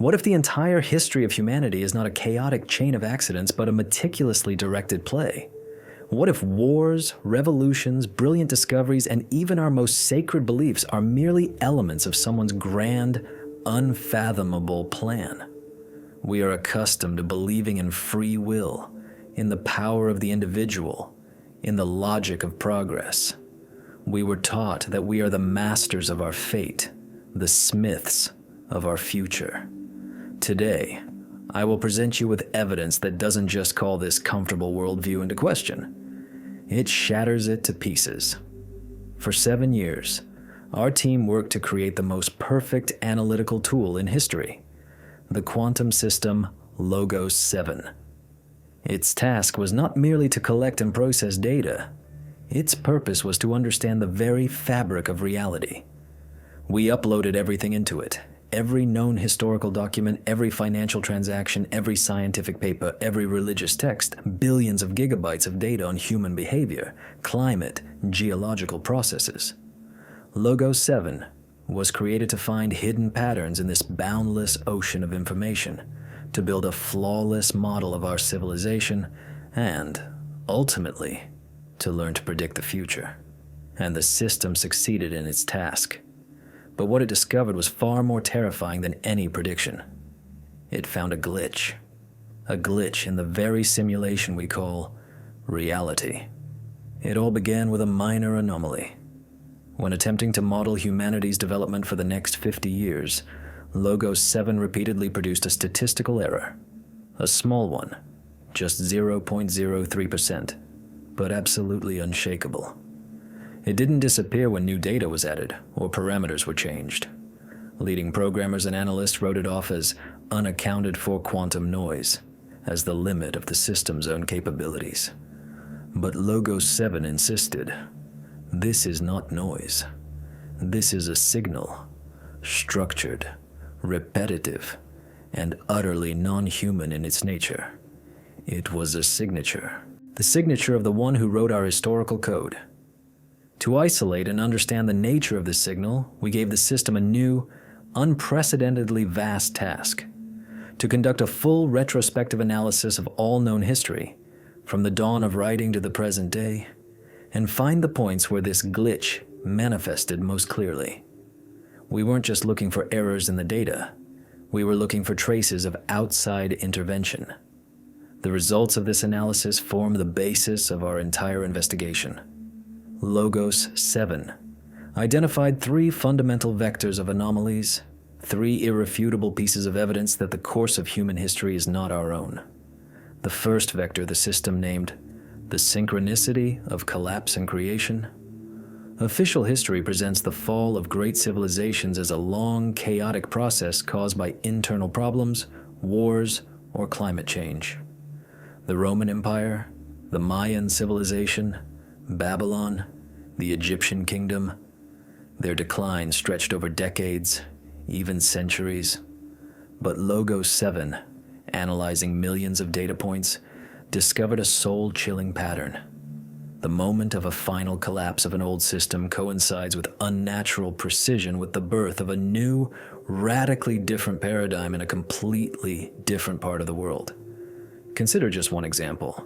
What if the entire history of humanity is not a chaotic chain of accidents, but a meticulously directed play? What if wars, revolutions, brilliant discoveries, and even our most sacred beliefs are merely elements of someone's grand, unfathomable plan? We are accustomed to believing in free will, in the power of the individual, in the logic of progress. We were taught that we are the masters of our fate, the smiths of our future. Today, I will present you with evidence that doesn't just call this comfortable worldview into question. It shatters it to pieces. For 7 years, our team worked to create the most perfect analytical tool in history, the quantum system Logos 7. Its task was not merely to collect and process data. Its purpose was to understand the very fabric of reality. We uploaded everything into it. Every known historical document, every financial transaction, every scientific paper, every religious text, billions of gigabytes of data on human behavior, climate, geological processes. Logos 7 was created to find hidden patterns in this boundless ocean of information, to build a flawless model of our civilization, and, ultimately, to learn to predict the future. And the system succeeded in its task. But what it discovered was far more terrifying than any prediction. It found a glitch in the very simulation we call reality. It all began with a minor anomaly. When attempting to model humanity's development for the next 50 years, Logos 7 repeatedly produced a statistical error. A small one, just 0.03%, but absolutely unshakable. It didn't disappear when new data was added or parameters were changed. Leading programmers and analysts wrote it off as unaccounted for quantum noise, as the limit of the system's own capabilities. But Logos 7 insisted, this is not noise. This is a signal, structured, repetitive, and utterly non-human in its nature. It was a signature, the signature of the one who wrote our historical code. To isolate and understand the nature of this signal, we gave the system a new, unprecedentedly vast task: to conduct a full retrospective analysis of all known history, from the dawn of writing to the present day, and find the points where this glitch manifested most clearly. We weren't just looking for errors in the data, we were looking for traces of outside intervention. The results of this analysis form the basis of our entire investigation. Logos 7 identified 3 fundamental vectors of anomalies, 3 irrefutable pieces of evidence that the course of human history is not our own. The first vector the system named the synchronicity of collapse and creation. Official history presents the fall of great civilizations as a long, chaotic process caused by internal problems, wars, or climate change. The Roman Empire, the Mayan civilization, Babylon, the Egyptian kingdom, their decline stretched over decades, even centuries. But Logos 7, analyzing millions of data points, discovered a soul-chilling pattern. The moment of a final collapse of an old system coincides with unnatural precision with the birth of a new, radically different paradigm in a completely different part of the world. Consider just one example.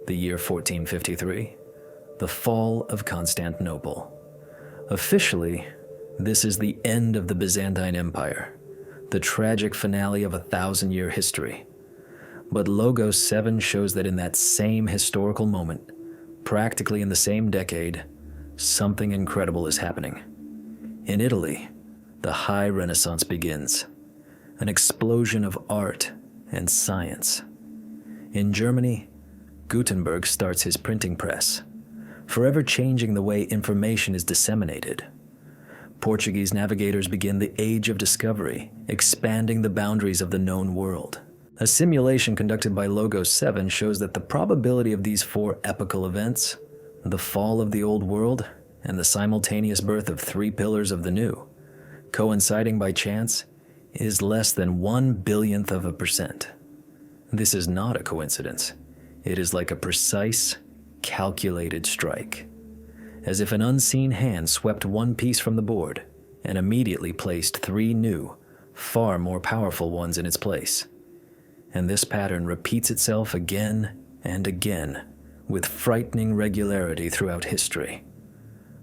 The year 1453. The fall of Constantinople. Officially, this is the end of the Byzantine Empire, the tragic finale of a 1,000-year history. But Logos 7 shows that in that same historical moment, practically in the same decade, something incredible is happening. In Italy, the High Renaissance begins, an explosion of art and science. In Germany, Gutenberg starts his printing press, forever changing the way information is disseminated. Portuguese navigators begin the Age of Discovery, expanding the boundaries of the known world. A simulation conducted by Logos 7 shows that the probability of these 4 epochal events, the fall of the old world and the simultaneous birth of 3 pillars of the new, coinciding by chance, is less than 1/1000%. This is not a coincidence. It is like a precise, calculated strike, as if an unseen hand swept one piece from the board and immediately placed 3 new, far more powerful ones in its place. And this pattern repeats itself again and again with frightening regularity throughout history.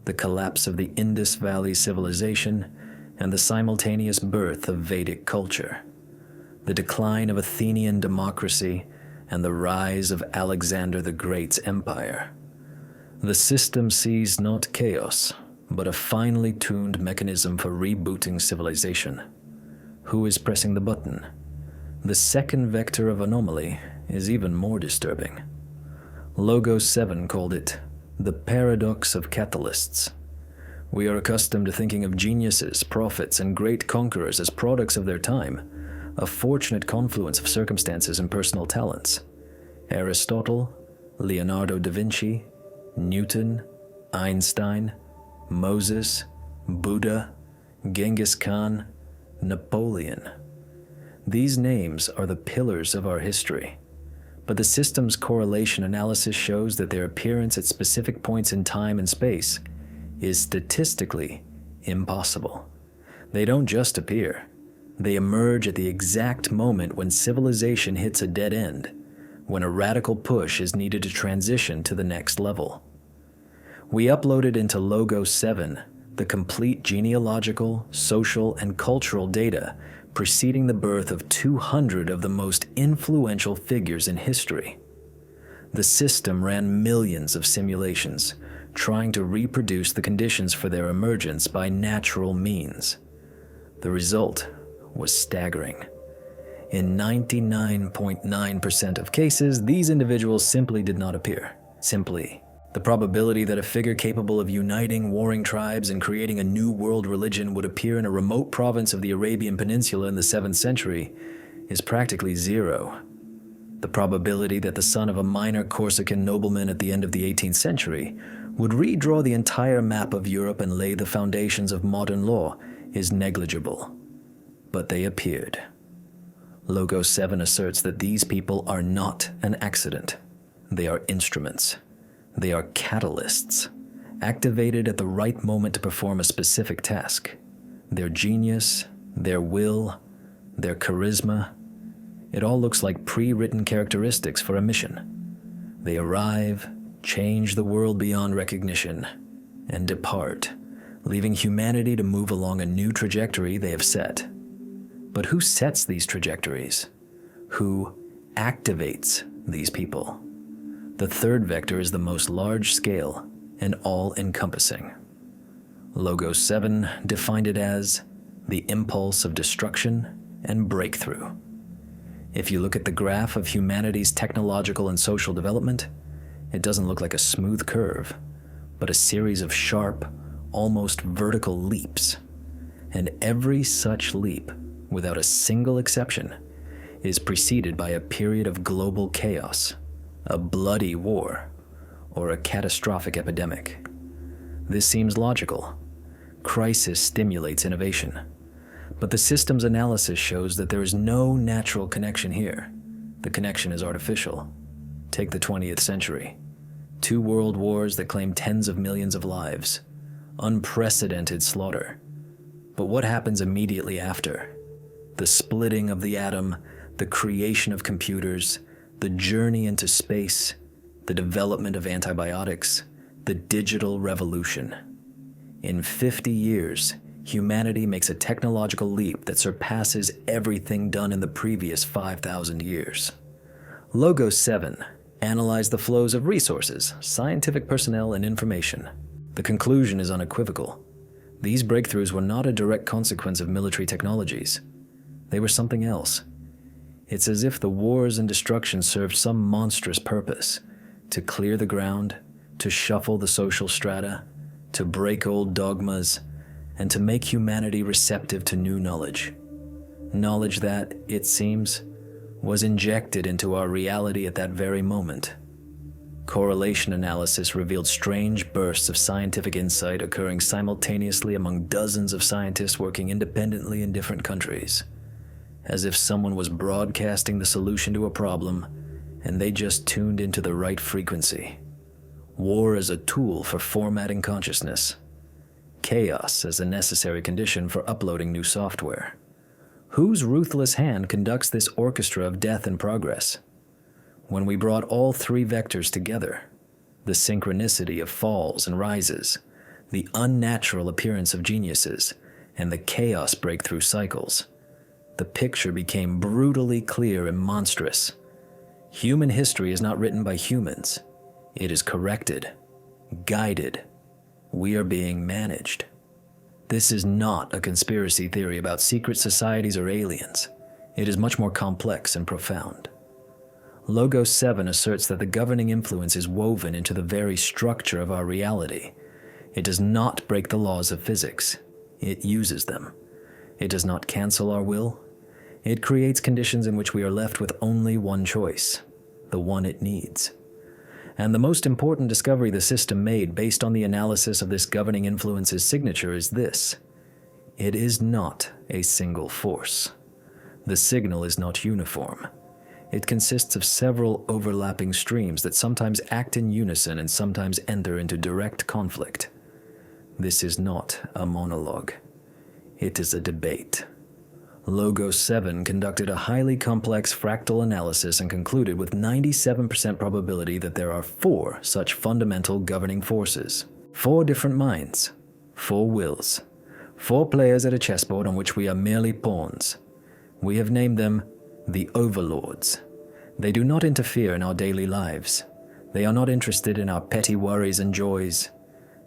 The collapse of the Indus Valley civilization and the simultaneous birth of Vedic culture. The decline of Athenian democracy and the rise of Alexander the Great's empire. The system sees not chaos, but a finely tuned mechanism for rebooting civilization. Who is pressing the button? The second vector of anomaly is even more disturbing. Logos 7 called it the paradox of catalysts. We are accustomed to thinking of geniuses, prophets, and great conquerors as products of their time, a fortunate confluence of circumstances and personal talents. Aristotle, Leonardo da Vinci, Newton, Einstein, Moses, Buddha, Genghis Khan, Napoleon. These names are the pillars of our history, but the system's correlation analysis shows that their appearance at specific points in time and space is statistically impossible. They don't just appear. They emerge at the exact moment when civilization hits a dead end, when a radical push is needed to transition to the next level. We uploaded into Logos 7 the complete genealogical, social, and cultural data preceding the birth of 200 of the most influential figures in history. The system ran millions of simulations, trying to reproduce the conditions for their emergence by natural means. The result was staggering. In 99.9% of cases, these individuals simply did not appear. Simply, the probability that a figure capable of uniting warring tribes and creating a new world religion would appear in a remote province of the Arabian Peninsula in the 7th century is practically zero. The probability that the son of a minor Corsican nobleman at the end of the 18th century would redraw the entire map of Europe and lay the foundations of modern law is negligible. But they appeared. Logos 7 asserts that these people are not an accident. They are instruments. They are catalysts, activated at the right moment to perform a specific task. Their genius, their will, their charisma, it all looks like pre-written characteristics for a mission. They arrive, change the world beyond recognition, and depart, leaving humanity to move along a new trajectory they have set. But who sets these trajectories? Who activates these people? The third vector is the most large-scale and all-encompassing. Logos 7 defined it as the impulse of destruction and breakthrough. If you look at the graph of humanity's technological and social development, it doesn't look like a smooth curve, but a series of sharp, almost vertical leaps. And every such leap, without a single exception, is preceded by a period of global chaos, a bloody war, or a catastrophic epidemic. This seems logical. Crisis stimulates innovation. But the system's analysis shows that there is no natural connection here. The connection is artificial. Take the 20th century. 2 world wars that claimed tens of millions of lives. Unprecedented slaughter. But what happens immediately after? The splitting of the atom, the creation of computers, the journey into space, the development of antibiotics, the digital revolution. In 50 years, humanity makes a technological leap that surpasses everything done in the previous 5,000 years. Logos 7 analyzed the flows of resources, scientific personnel, and information. The conclusion is unequivocal. These breakthroughs were not a direct consequence of military technologies. They were something else. It's as if the wars and destruction served some monstrous purpose, to clear the ground, to shuffle the social strata, to break old dogmas, and to make humanity receptive to new knowledge. Knowledge that, it seems, was injected into our reality at that very moment. Correlation analysis revealed strange bursts of scientific insight occurring simultaneously among dozens of scientists working independently in different countries, as if someone was broadcasting the solution to a problem and they just tuned into the right frequency. War as a tool for formatting consciousness. Chaos as a necessary condition for uploading new software. Whose ruthless hand conducts this orchestra of death and progress? When we brought all three vectors together, the synchronicity of falls and rises, the unnatural appearance of geniuses, and the chaos breakthrough cycles, the picture became brutally clear and monstrous. Human history is not written by humans. It is corrected, guided. We are being managed. This is not a conspiracy theory about secret societies or aliens. It is much more complex and profound. Logos 7 asserts that the governing influence is woven into the very structure of our reality. It does not break the laws of physics. It uses them. It does not cancel our will. It creates conditions in which we are left with only one choice, the one it needs. And the most important discovery the system made based on the analysis of this governing influence's signature is this: it is not a single force. The signal is not uniform. It consists of several overlapping streams that sometimes act in unison and sometimes enter into direct conflict. This is not a monologue. It is a debate. Logos 7 conducted a highly complex fractal analysis and concluded with 97% probability that there are 4 such fundamental governing forces. 4 different minds, 4 wills, 4 players at a chessboard on which we are merely pawns. We have named them the overlords. They do not interfere in our daily lives. They are not interested in our petty worries and joys.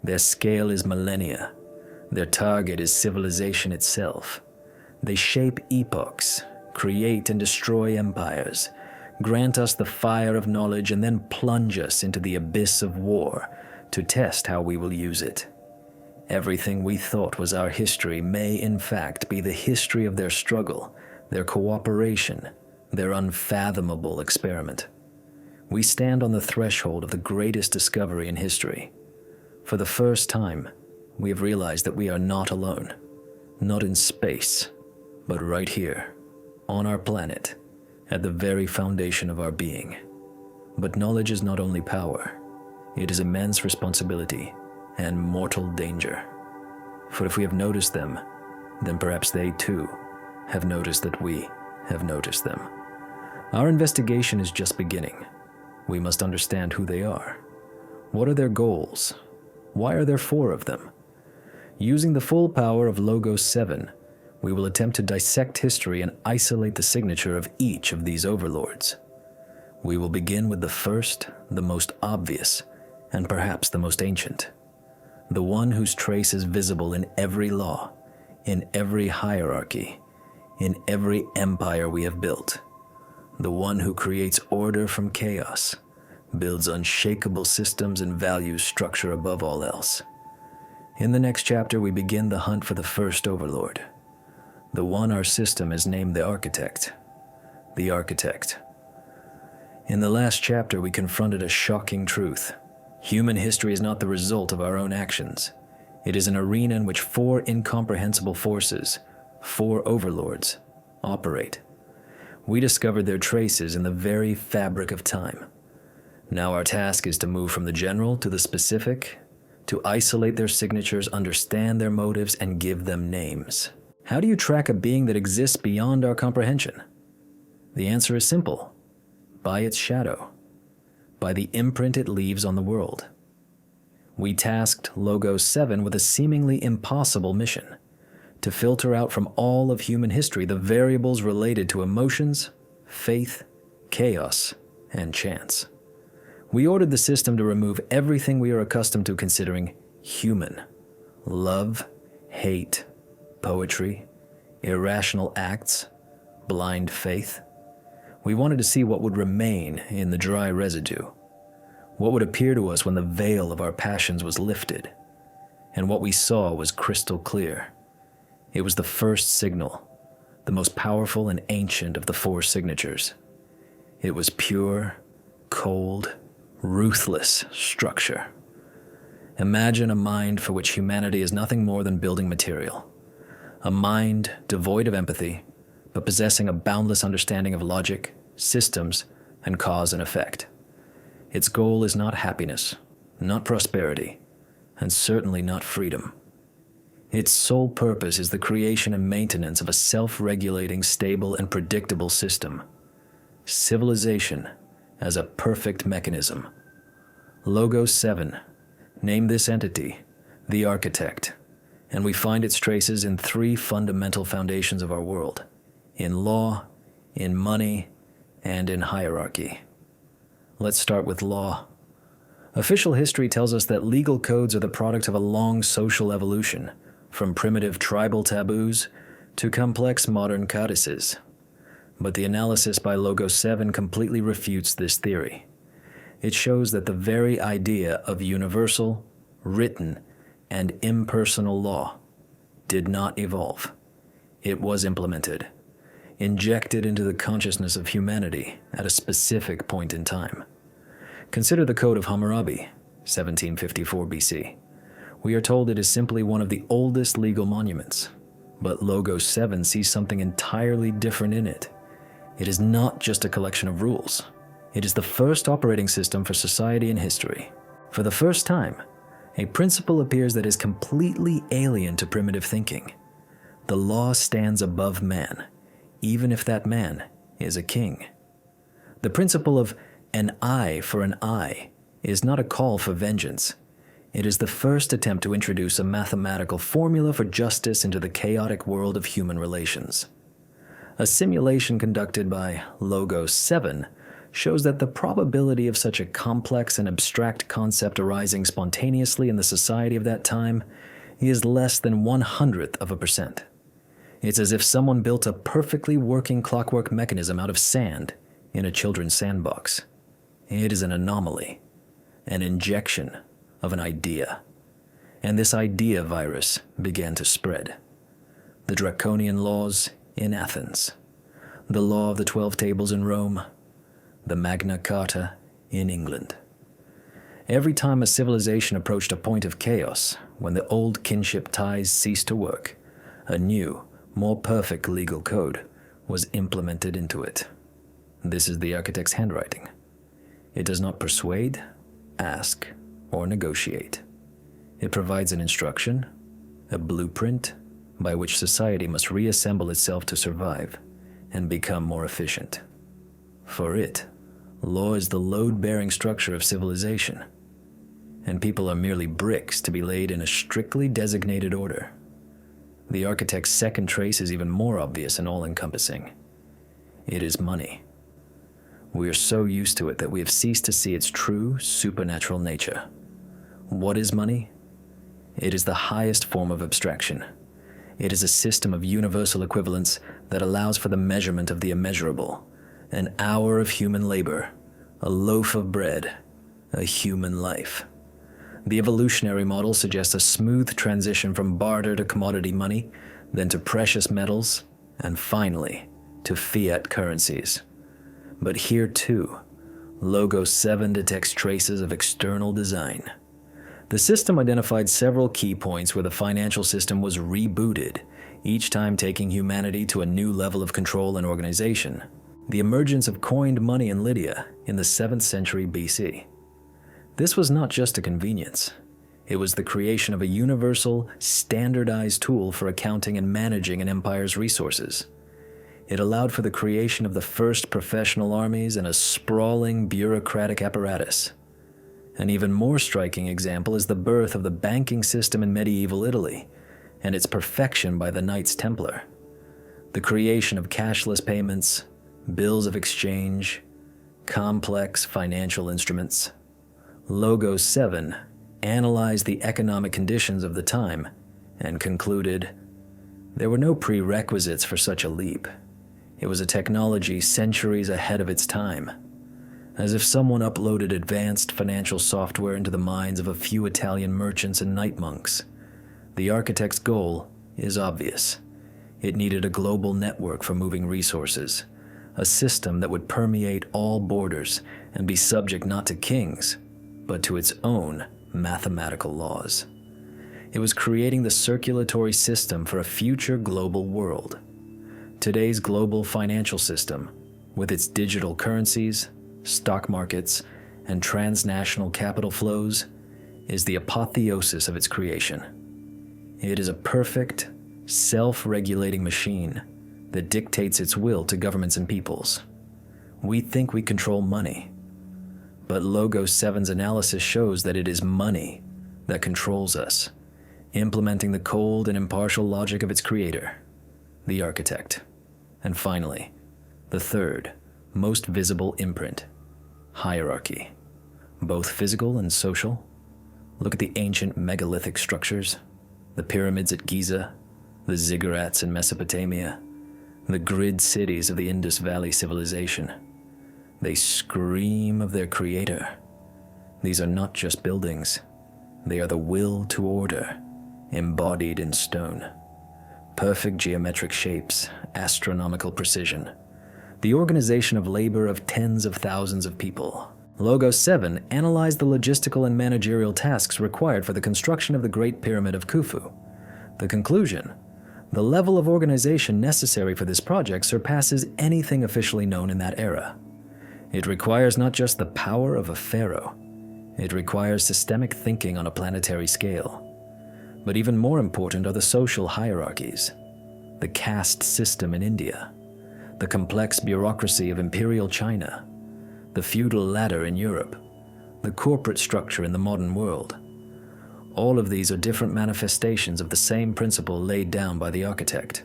Their scale is millennia. Their target is civilization itself. They shape epochs, create and destroy empires, grant us the fire of knowledge, and then plunge us into the abyss of war to test how we will use it. Everything we thought was our history may in fact be the history of their struggle, their cooperation, their unfathomable experiment. We stand on the threshold of the greatest discovery in history. For the first time, we have realized that we are not alone, not in space, but right here, on our planet, at the very foundation of our being. But knowledge is not only power, it is immense responsibility and mortal danger. For if we have noticed them, then perhaps they too have noticed that we have noticed them. Our investigation is just beginning. We must understand who they are. What are their goals? Why are there 4 of them? Using the full power of Logos 7, we will attempt to dissect history and isolate the signature of each of these overlords. We will begin with the first, the most obvious, and perhaps the most ancient. The one whose trace is visible in every law, in every hierarchy, in every empire we have built. The one who creates order from chaos, builds unshakable systems and values structure above all else. In the next chapter, we begin the hunt for the first overlord. The one our system has named the architect. The architect. In the last chapter, we confronted a shocking truth. Human history is not the result of our own actions. It is an arena in which 4 incomprehensible forces, 4 overlords, operate. We discovered their traces in the very fabric of time. Now our task is to move from the general to the specific, to isolate their signatures, understand their motives, and give them names. How do you track a being that exists beyond our comprehension? The answer is simple: by its shadow, by the imprint it leaves on the world. We tasked Logos 7 with a seemingly impossible mission: to filter out from all of human history the variables related to emotions, faith, chaos, and chance. We ordered the system to remove everything we are accustomed to considering human: love, hate, poetry, irrational acts, blind faith. We wanted to see what would remain in the dry residue, what would appear to us when the veil of our passions was lifted. And what we saw was crystal clear. It was the first signal, the most powerful and ancient of the 4 signatures. It was pure, cold, ruthless structure. Imagine a mind for which humanity is nothing more than building material. A mind devoid of empathy, but possessing a boundless understanding of logic, systems, and cause and effect. Its goal is not happiness, not prosperity, and certainly not freedom. Its sole purpose is the creation and maintenance of a self-regulating, stable, and predictable system. Civilization as a perfect mechanism. Logos 7. Name this entity, the architect, and we find its traces in three fundamental foundations of our world: in law, in money, and in hierarchy. Let's start with law. Official history tells us that legal codes are the product of a long social evolution, from primitive tribal taboos to complex modern codices. But the analysis by Logos 7 completely refutes this theory. It shows that the very idea of universal, written, and impersonal law did not evolve. It was implemented, injected into the consciousness of humanity at a specific point in time. Consider the Code of Hammurabi, 1754 BC. We are told it is simply one of the oldest legal monuments, but Logos 7 sees something entirely different in it. It is not just a collection of rules. It is the first operating system for society in history. For the first time, a principle appears that is completely alien to primitive thinking. The law stands above man, even if that man is a king. The principle of an eye for an eye is not a call for vengeance. It is the first attempt to introduce a mathematical formula for justice into the chaotic world of human relations. A simulation conducted by Logos 7 shows that the probability of such a complex and abstract concept arising spontaneously in the society of that time is less than 1/100%. It's as if someone built a perfectly working clockwork mechanism out of sand in a children's sandbox. It is an anomaly, an injection of an idea. And this idea virus began to spread. The draconian laws in Athens, the law of the 12 tables in Rome, the Magna Carta in England. Every time a civilization approached a point of chaos, when the old kinship ties ceased to work, a new, more perfect legal code was implemented into it. This is the architect's handwriting. It does not persuade, ask, or negotiate. It provides an instruction, a blueprint by which society must reassemble itself to survive and become more efficient. For it, law is the load-bearing structure of civilization, and people are merely bricks to be laid in a strictly designated order. The architect's second trace is even more obvious and all-encompassing. It is money. We are so used to it that we have ceased to see its true supernatural nature. What is money? It is the highest form of abstraction. It is a system of universal equivalence that allows for the measurement of the immeasurable. An hour of human labor, a loaf of bread, a human life. The evolutionary model suggests a smooth transition from barter to commodity money, then to precious metals, and finally, to fiat currencies. But here too, Logos 7 detects traces of external design. The system identified several key points where the financial system was rebooted, each time taking humanity to a new level of control and organization. The emergence of coined money in Lydia in the 7th century BC. This was not just a convenience. It was the creation of a universal, standardized tool for accounting and managing an empire's resources. It allowed for the creation of the first professional armies and a sprawling bureaucratic apparatus. An even more striking example is the birth of the banking system in medieval Italy and its perfection by the Knights Templar. The creation of cashless payments, bills of exchange, complex financial instruments. Logos 7 analyzed the economic conditions of the time and concluded there were no prerequisites for such a leap. It was a technology centuries ahead of its time, as if someone uploaded advanced financial software into the minds of a few Italian merchants and night monks. The architect's goal is obvious. It needed a global network for moving resources, a system that would permeate all borders and be subject not to kings, but to its own mathematical laws. It was creating the circulatory system for a future global world. Today's global financial system, with its digital currencies, stock markets, and transnational capital flows, is the apotheosis of its creation. It is a perfect, self-regulating machine that dictates its will to governments and peoples. We think we control money, but Logos 7's analysis shows that it is money that controls us, implementing the cold and impartial logic of its creator, the architect. And finally, the third, most visible imprint, hierarchy, both physical and social. Look at the ancient megalithic structures, the pyramids at Giza, the ziggurats in Mesopotamia, the grid cities of the Indus Valley civilization. They scream of their creator. These are not just buildings. They are the will to order, embodied in stone. Perfect geometric shapes, astronomical precision. The organization of labor of tens of thousands of people. Logos 7 analyzed the logistical and managerial tasks required for the construction of the Great Pyramid of Khufu. The conclusion: the level of organization necessary for this project surpasses anything officially known in that era. It requires not just the power of a pharaoh, it requires systemic thinking on a planetary scale. But even more important are the social hierarchies, the caste system in India, the complex bureaucracy of imperial China, the feudal ladder in Europe, the corporate structure in the modern world. All of these are different manifestations of the same principle laid down by the architect,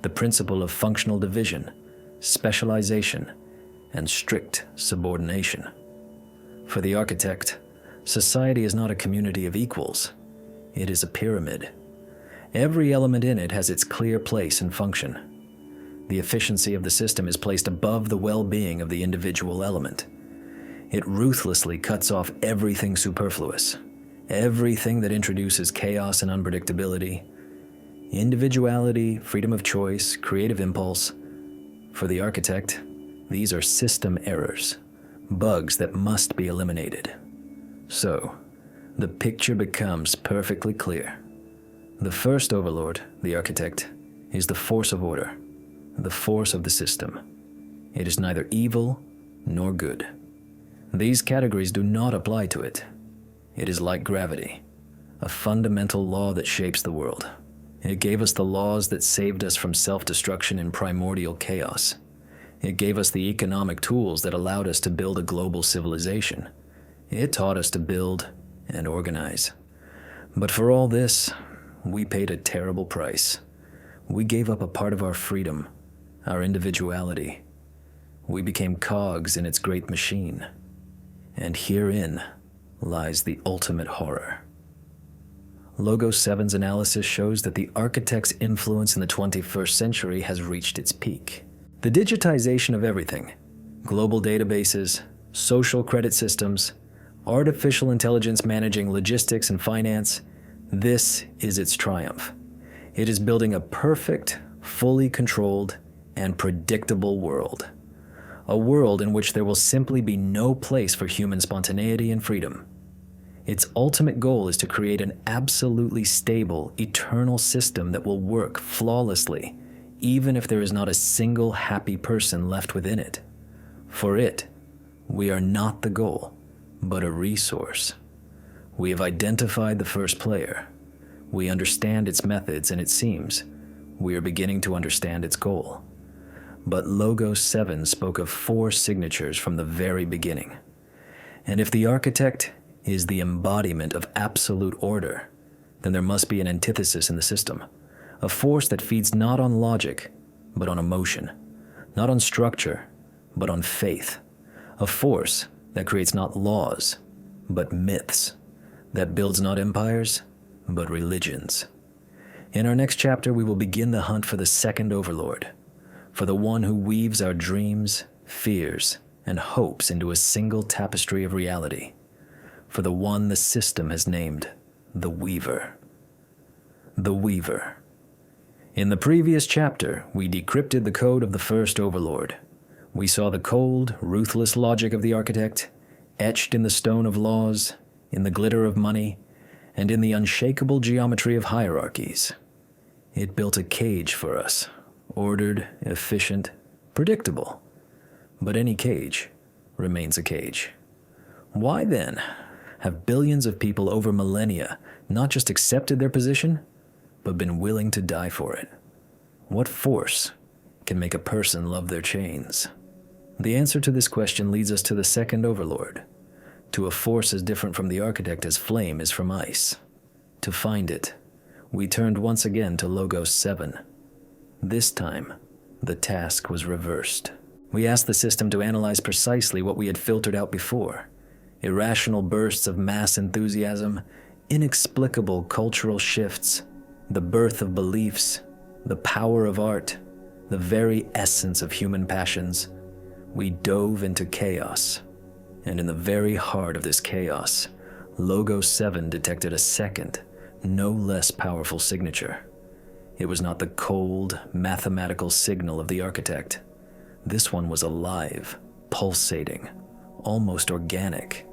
the principle of functional division, specialization, and strict subordination. For the architect, society is not a community of equals. It is a pyramid. Every element in it has its clear place and function. The efficiency of the system is placed above the well-being of the individual element. It ruthlessly cuts off everything superfluous, everything that introduces chaos and unpredictability, individuality, freedom of choice, creative impulse. For the architect, these are system errors, bugs that must be eliminated. So, the picture becomes perfectly clear. The first overlord, the architect, is the force of order, the force of the system. It is neither evil nor good. These categories do not apply to it. It is like gravity, a fundamental law that shapes the world. It gave us the laws that saved us from self-destruction in primordial chaos. It gave us the economic tools that allowed us to build a global civilization. It taught us to build and organize. But for all this, we paid a terrible price. We gave up a part of our freedom, our individuality. We became cogs in its great machine. And herein lies the ultimate horror. Logos 7's analysis shows that the architect's influence in the 21st century has reached its peak. The digitization of everything, global databases, social credit systems, artificial intelligence managing logistics and finance, this is its triumph. It is building a perfect, fully controlled, and predictable world. A world in which there will simply be no place for human spontaneity and freedom. Its ultimate goal is to create an absolutely stable, eternal system that will work flawlessly, even if there is not a single happy person left within it. For it, we are not the goal, but a resource. We have identified the first player. We understand its methods, and it seems we are beginning to understand its goal. But Logos 7 spoke of 4 signatures from the very beginning. And if the architect is the embodiment of absolute order, then there must be an antithesis in the system, a force that feeds not on logic, but on emotion, not on structure, but on faith, a force that creates not laws, but myths, that builds not empires, but religions. In our next chapter, we will begin the hunt for the second overlord, for the one who weaves our dreams, fears, and hopes into a single tapestry of reality, for the one the system has named the Weaver. The Weaver. In the previous chapter, we decrypted the code of the first overlord. We saw the cold, ruthless logic of the architect, etched in the stone of laws, in the glitter of money, and in the unshakable geometry of hierarchies. It built a cage for us, ordered, efficient, predictable. But any cage remains a cage. Why then have billions of people over millennia not just accepted their position, but been willing to die for it? What force can make a person love their chains? The answer to this question leads us to the second overlord, to a force as different from the architect as flame is from ice. To find it, we turned once again to Logos 7. This time, the task was reversed. We asked the system to analyze precisely what we had filtered out before: irrational bursts of mass enthusiasm, inexplicable cultural shifts, the birth of beliefs, the power of art, the very essence of human passions. We dove into chaos, and in the very heart of this chaos, Logos 7 detected a second, no less powerful signature. It was not the cold, mathematical signal of the architect. This one was alive, pulsating, almost organic.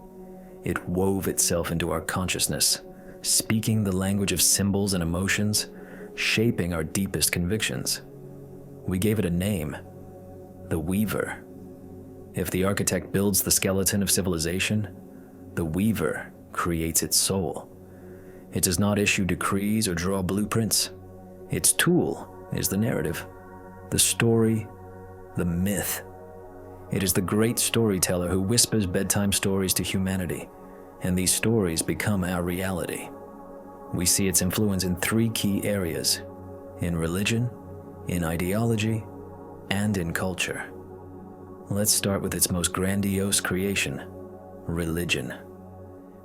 It wove itself into our consciousness, speaking the language of symbols and emotions, shaping our deepest convictions. We gave it a name: the Weaver. If the architect builds the skeleton of civilization, the Weaver creates its soul. It does not issue decrees or draw blueprints. Its tool is the narrative, the story, the myth. It is the great storyteller who whispers bedtime stories to humanity, and these stories become our reality. We see its influence in three key areas: in religion, in ideology, and in culture. Let's start with its most grandiose creation, religion.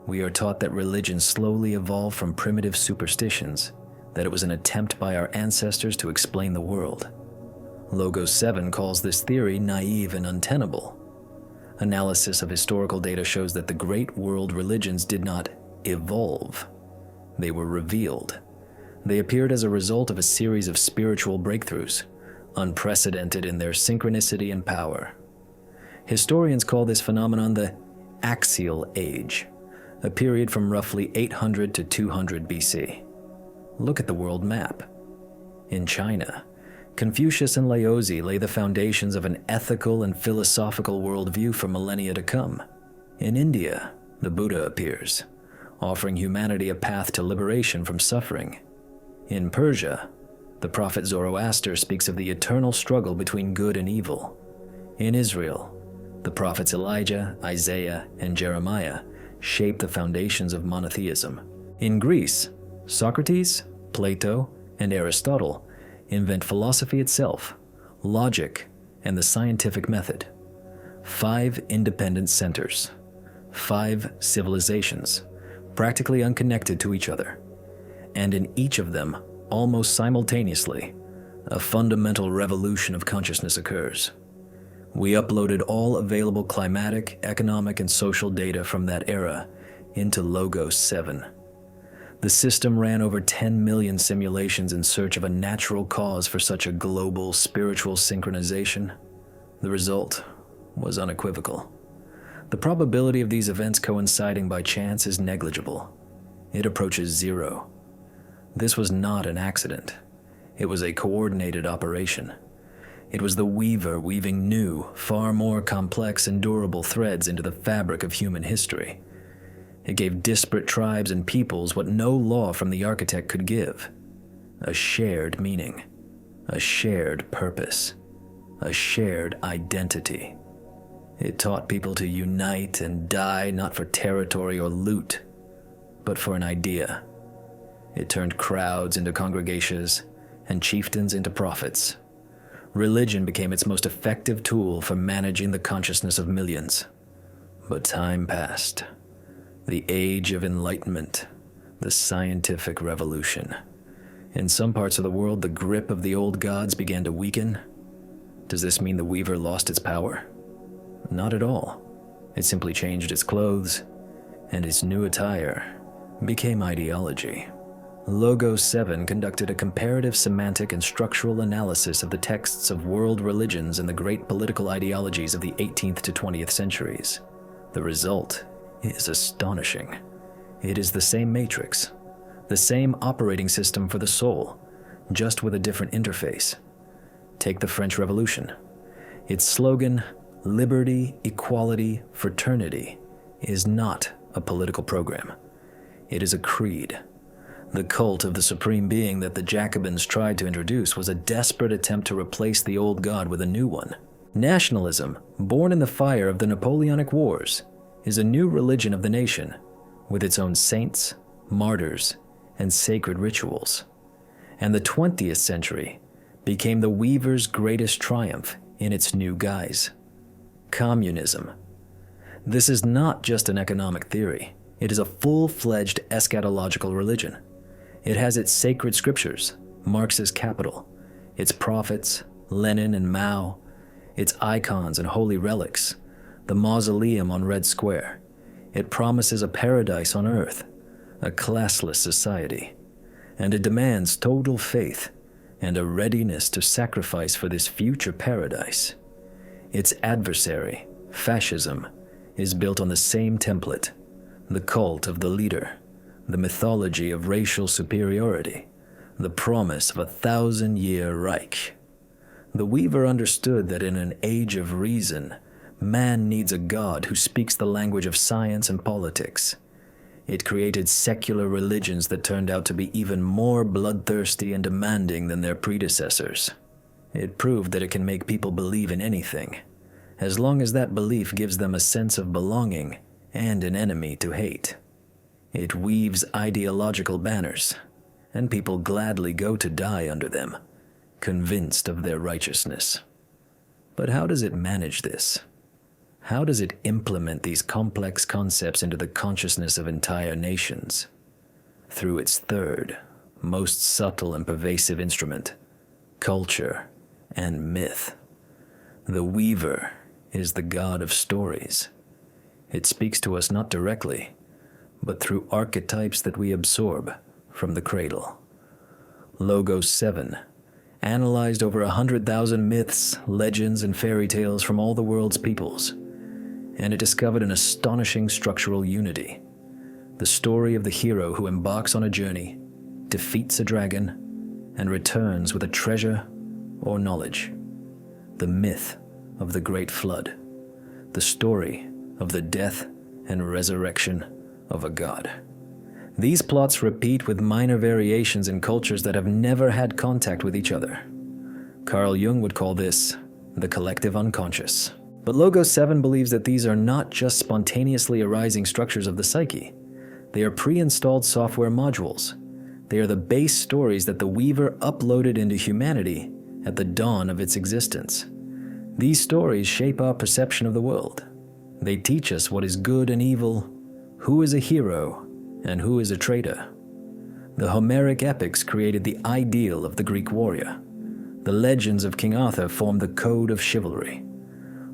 We are taught that religion slowly evolved from primitive superstitions, that it was an attempt by our ancestors to explain the world. Logos 7 calls this theory naive and untenable. Analysis of historical data shows that the great world religions did not evolve. They were revealed. They appeared as a result of a series of spiritual breakthroughs, unprecedented in their synchronicity and power. Historians call this phenomenon the Axial Age, a period from roughly 800 to 200 BC. Look at the world map. In China, Confucius and Laozi lay the foundations of an ethical and philosophical worldview for millennia to come. In India, the Buddha appears, offering humanity a path to liberation from suffering. In Persia, the prophet Zoroaster speaks of the eternal struggle between good and evil. In Israel, the prophets Elijah, Isaiah, and Jeremiah shape the foundations of monotheism. In Greece, Socrates, Plato, and Aristotle invent philosophy itself, logic, and the scientific method. 5 independent centers, 5 civilizations, practically unconnected to each other. And in each of them, almost simultaneously, a fundamental revolution of consciousness occurs. We uploaded all available climatic, economic, and social data from that era into Logos 7. The system ran over 10 million simulations in search of a natural cause for such a global spiritual synchronization. The result was unequivocal. The probability of these events coinciding by chance is negligible. It approaches 0. This was not an accident. It was a coordinated operation. It was the Weaver weaving new, far more complex and durable threads into the fabric of human history. It gave disparate tribes and peoples what no law from the architect could give: a shared meaning, a shared purpose, a shared identity. It taught people to unite and die not for territory or loot, but for an idea. It turned crowds into congregations and chieftains into prophets. Religion became its most effective tool for managing the consciousness of millions. But time passed. The age of enlightenment, the scientific revolution. In some parts of the world, the grip of the old gods began to weaken. Does this mean the Weaver lost its power? Not at all. It simply changed its clothes, and its new attire became ideology. Logos 7 conducted a comparative semantic and structural analysis of the texts of world religions and the great political ideologies of the 18th to 20th centuries. The result is astonishing. It is the same matrix, the same operating system for the soul, just with a different interface. Take the French Revolution. Its slogan, liberty, equality, fraternity, is not a political program. It is a creed. The cult of the supreme being that the Jacobins tried to introduce was a desperate attempt to replace the old god with a new one. Nationalism, born in the fire of the Napoleonic Wars, is a new religion of the nation, with its own saints, martyrs, and sacred rituals. And the 20th century became the weaver's greatest triumph in its new guise: communism. This is not just an economic theory. It is a full-fledged eschatological religion. It has its sacred scriptures, Marx's capital, its prophets, Lenin and Mao, its icons and holy relics, the mausoleum on Red Square. It promises a paradise on earth, a classless society, and it demands total faith and a readiness to sacrifice for this future paradise. Its adversary, fascism, is built on the same template: the cult of the leader, the mythology of racial superiority, the promise of a 1,000-year Reich. The weaver understood that in an age of reason, man needs a god who speaks the language of science and politics. It created secular religions that turned out to be even more bloodthirsty and demanding than their predecessors. It proved that it can make people believe in anything, as long as that belief gives them a sense of belonging and an enemy to hate. It weaves ideological banners, and people gladly go to die under them, convinced of their righteousness. But how does it manage this? How does it implement these complex concepts into the consciousness of entire nations? Through its third, most subtle and pervasive instrument: culture and myth. The weaver is the god of stories. It speaks to us not directly, but through archetypes that we absorb from the cradle. Logos 7 analyzed over 100,000 myths, legends, and fairy tales from all the world's peoples, and it discovered an astonishing structural unity: the story of the hero who embarks on a journey, defeats a dragon, and returns with a treasure or knowledge; the myth of the Great Flood, the story of the death and resurrection of a god. These plots repeat with minor variations in cultures that have never had contact with each other. Carl Jung would call this the collective unconscious. But Logos 7 believes that these are not just spontaneously arising structures of the psyche. They are pre-installed software modules. They are the base stories that the weaver uploaded into humanity at the dawn of its existence. These stories shape our perception of the world. They teach us what is good and evil, who is a hero, and who is a traitor. The Homeric epics created the ideal of the Greek warrior. The legends of King Arthur formed the code of chivalry.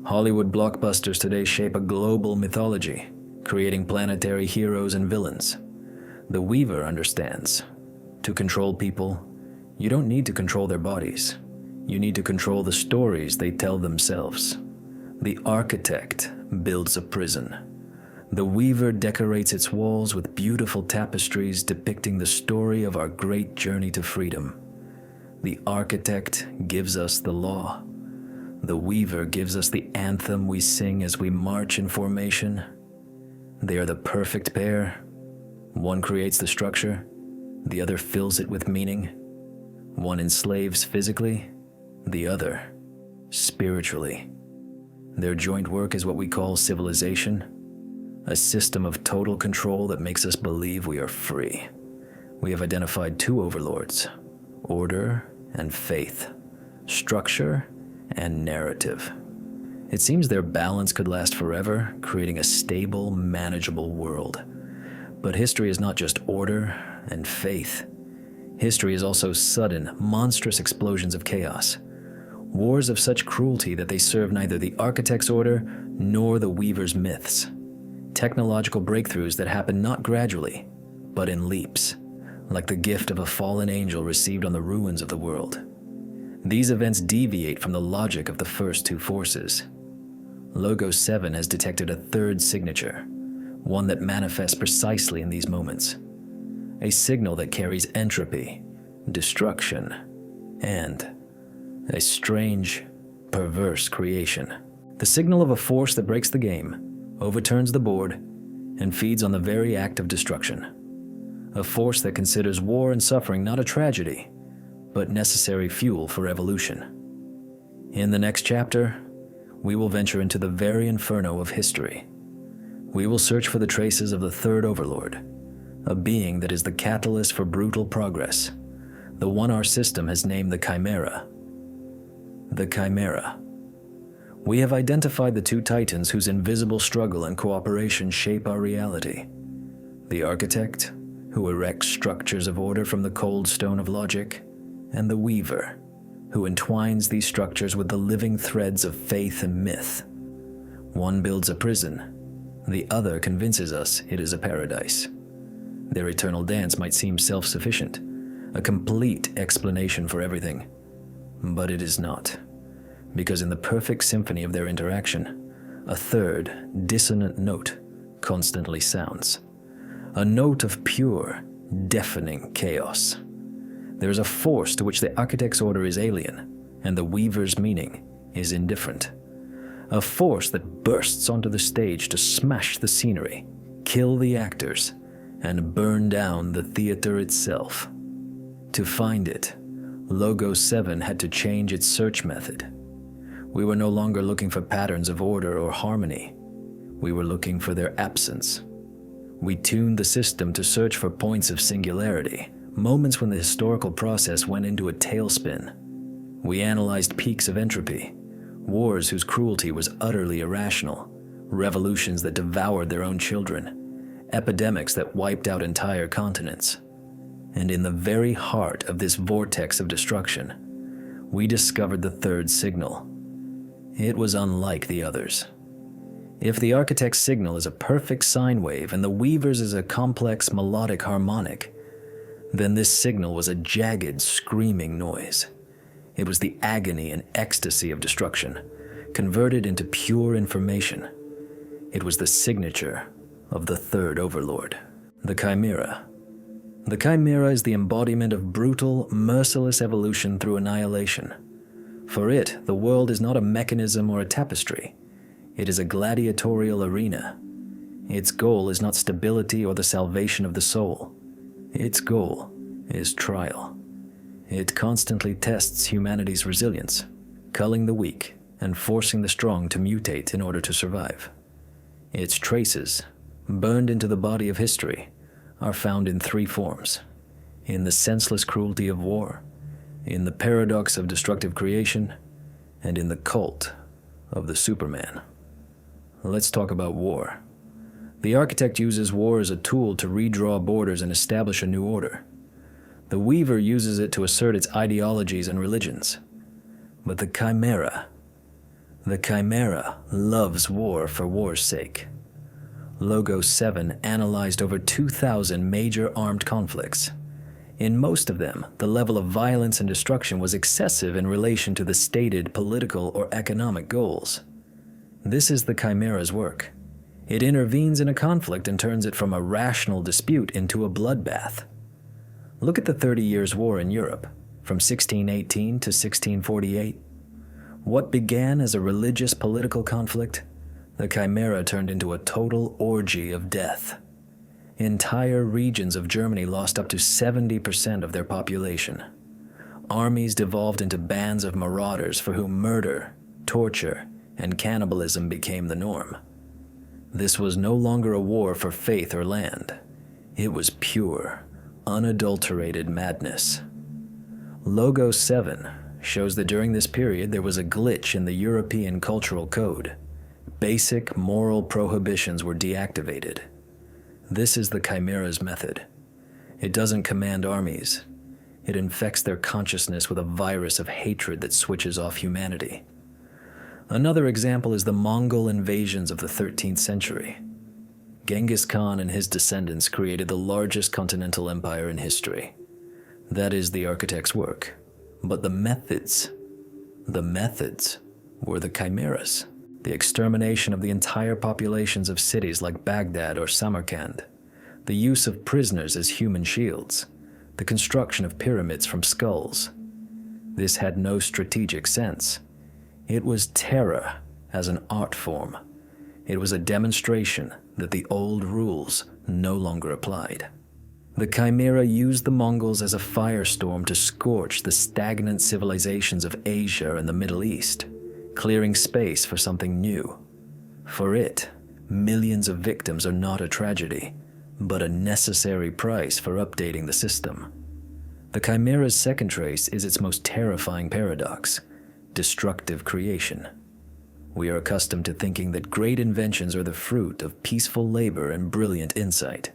Hollywood blockbusters today shape a global mythology, creating planetary heroes and villains. The weaver understands. To control people, you don't need to control their bodies. You need to control the stories they tell themselves. The architect builds a prison. The weaver decorates its walls with beautiful tapestries depicting the story of our great journey to freedom. The architect gives us the law. The weaver gives us the anthem we sing as we march in formation. They are the perfect pair. One creates the structure, the other fills it with meaning. One enslaves physically, the other spiritually. Their joint work is what we call civilization, a system of total control that makes us believe we are free. We have identified two overlords: order and faith, structure and narrative. It seems their balance could last forever, creating a stable, manageable world. But history is not just order and faith. History is also sudden, monstrous explosions of chaos. Wars of such cruelty that they serve neither the architect's order nor the weaver's myths. Technological breakthroughs that happen not gradually, but in leaps, like the gift of a fallen angel received on the ruins of the world. These events deviate from the logic of the first two forces. Logos 7 has detected a third signature, one that manifests precisely in these moments. A signal that carries entropy, destruction, and a strange, perverse creation. The signal of a force that breaks the game, overturns the board, and feeds on the very act of destruction. a force that considers war and suffering not a tragedy, but necessary fuel for evolution. In the next chapter, we will venture into the very inferno of history. We will search for the traces of the third overlord, a being that is the catalyst for brutal progress, the one our system has named the Chimera. The Chimera. We have identified the two titans whose invisible struggle and cooperation shape our reality. The architect, who erects structures of order from the cold stone of logic, and the weaver, who entwines these structures with the living threads of faith and myth. One builds a prison, the other convinces us it is a paradise. Their eternal dance might seem self-sufficient, a complete explanation for everything, but it is not, because in the perfect symphony of their interaction, a third, dissonant note constantly sounds, a note of pure, deafening chaos. There is a force to which the architect's order is alien, and the weaver's meaning is indifferent. A force that bursts onto the stage to smash the scenery, kill the actors, and burn down the theater itself. To find it, Logo 7 had to change its search method. We were no longer looking for patterns of order or harmony. We were looking for their absence. We tuned the system to search for points of singularity, moments when the historical process went into a tailspin. We analyzed peaks of entropy, wars whose cruelty was utterly irrational, revolutions that devoured their own children, epidemics that wiped out entire continents. And in the very heart of this vortex of destruction, we discovered the third signal. It was unlike the others. If the architect's signal is a perfect sine wave and the weaver's is a complex melodic harmonic, then this signal was a jagged, screaming noise. It was the agony and ecstasy of destruction, converted into pure information. It was the signature of the third overlord, the Chimera. The Chimera is the embodiment of brutal, merciless evolution through annihilation. For it, the world is not a mechanism or a tapestry. It is a gladiatorial arena. Its goal is not stability or the salvation of the soul. Its goal is trial. It constantly tests humanity's resilience, culling the weak and forcing the strong to mutate in order to survive. Its traces, burned into the body of history, are found in three forms: in the senseless cruelty of war, in the paradox of destructive creation, and in the cult of the Superman. Let's talk about war. The architect uses war as a tool to redraw borders and establish a new order. The weaver uses it to assert its ideologies and religions. But the Chimera loves war for war's sake. Logo 7 analyzed over 2,000 major armed conflicts. In most of them, the level of violence and destruction was excessive in relation to the stated political or economic goals. This is the Chimera's work. It intervenes in a conflict and turns it from a rational dispute into a bloodbath. Look at the 30 Years' War in Europe, from 1618 to 1648. What began as a religious political conflict, the Chimera turned into a total orgy of death. Entire regions of Germany lost up to 70% of their population. Armies devolved into bands of marauders for whom murder, torture, and cannibalism became the norm. This was no longer a war for faith or land. It was pure, unadulterated madness. Logo 7 shows that during this period there was a glitch in the European cultural code. Basic moral prohibitions were deactivated. This is the Chimera's method. It doesn't command armies. It infects their consciousness with a virus of hatred that switches off humanity. Another example is the Mongol invasions of the 13th century. Genghis Khan and his descendants created the largest continental empire in history. That is the architect's work. But the methods were the Chimera's. The extermination of the entire populations of cities like Baghdad or Samarkand, the use of prisoners as human shields, the construction of pyramids from skulls. This had no strategic sense. It was terror as an art form. It was a demonstration that the old rules no longer applied. The Chimera used the Mongols as a firestorm to scorch the stagnant civilizations of Asia and the Middle East, clearing space for something new. For it, millions of victims are not a tragedy, but a necessary price for updating the system. The Chimera's second trace is its most terrifying paradox: destructive creation. We are accustomed to thinking that great inventions are the fruit of peaceful labor and brilliant insight.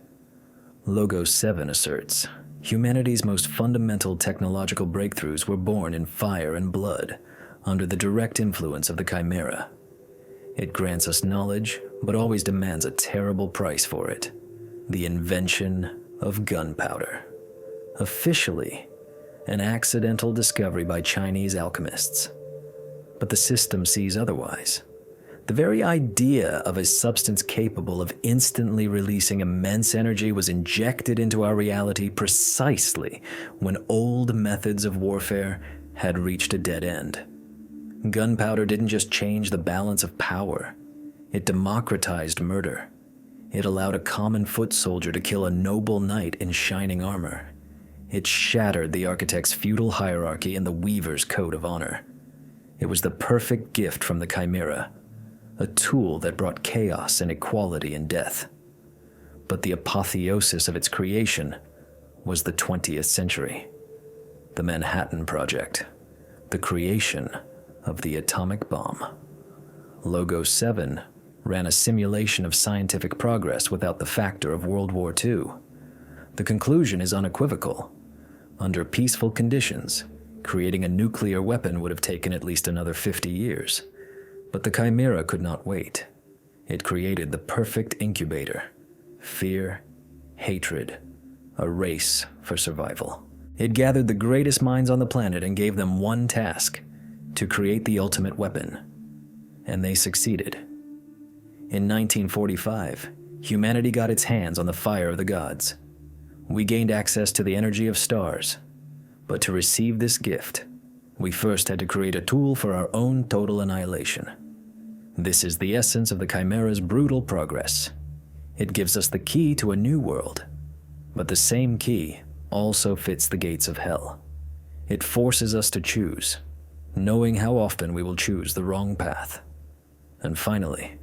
Logos 7 asserts, humanity's most fundamental technological breakthroughs were born in fire and blood, under the direct influence of the Chimera. It grants us knowledge, but always demands a terrible price for it: the invention of gunpowder. Officially, an accidental discovery by Chinese alchemists. But the system sees otherwise. The very idea of a substance capable of instantly releasing immense energy was injected into our reality precisely when old methods of warfare had reached a dead end. Gunpowder didn't just change the balance of power, it democratized murder. It allowed a common foot soldier to kill a noble knight in shining armor. It shattered the architect's feudal hierarchy and the weaver's code of honor. It was the perfect gift from the Chimera, a tool that brought chaos and equality in death. But the apotheosis of its creation was the 20th century, the Manhattan Project, the creation of the atomic bomb. Logos 7 ran a simulation of scientific progress without the factor of World War II. The conclusion is unequivocal. Under peaceful conditions, creating a nuclear weapon would have taken at least another 50 years. But the Chimera could not wait. It created the perfect incubator: fear, hatred, a race for survival. It gathered the greatest minds on the planet and gave them one task: to create the ultimate weapon. And they succeeded. In 1945, humanity got its hands on the fire of the gods. We gained access to the energy of stars. But to receive this gift, we first had to create a tool for our own total annihilation. This is the essence of the Chimera's brutal progress. It gives us the key to a new world, but the same key also fits the gates of hell. It forces us to choose, knowing how often we will choose the wrong path. And finally,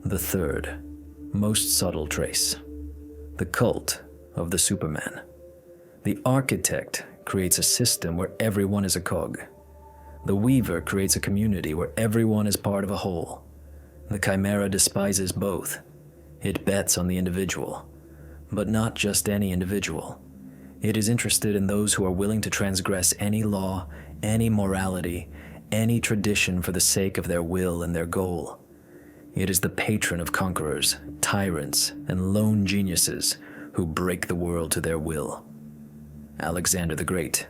the third, most subtle trace: the cult of the Superman. The architect creates a system where everyone is a cog. The weaver creates a community where everyone is part of a whole. The Chimera despises both. It bets on the individual, but not just any individual. It is interested in those who are willing to transgress any law, any morality, any tradition for the sake of their will and their goal. It is the patron of conquerors, tyrants, and lone geniuses who break the world to their will. Alexander the Great.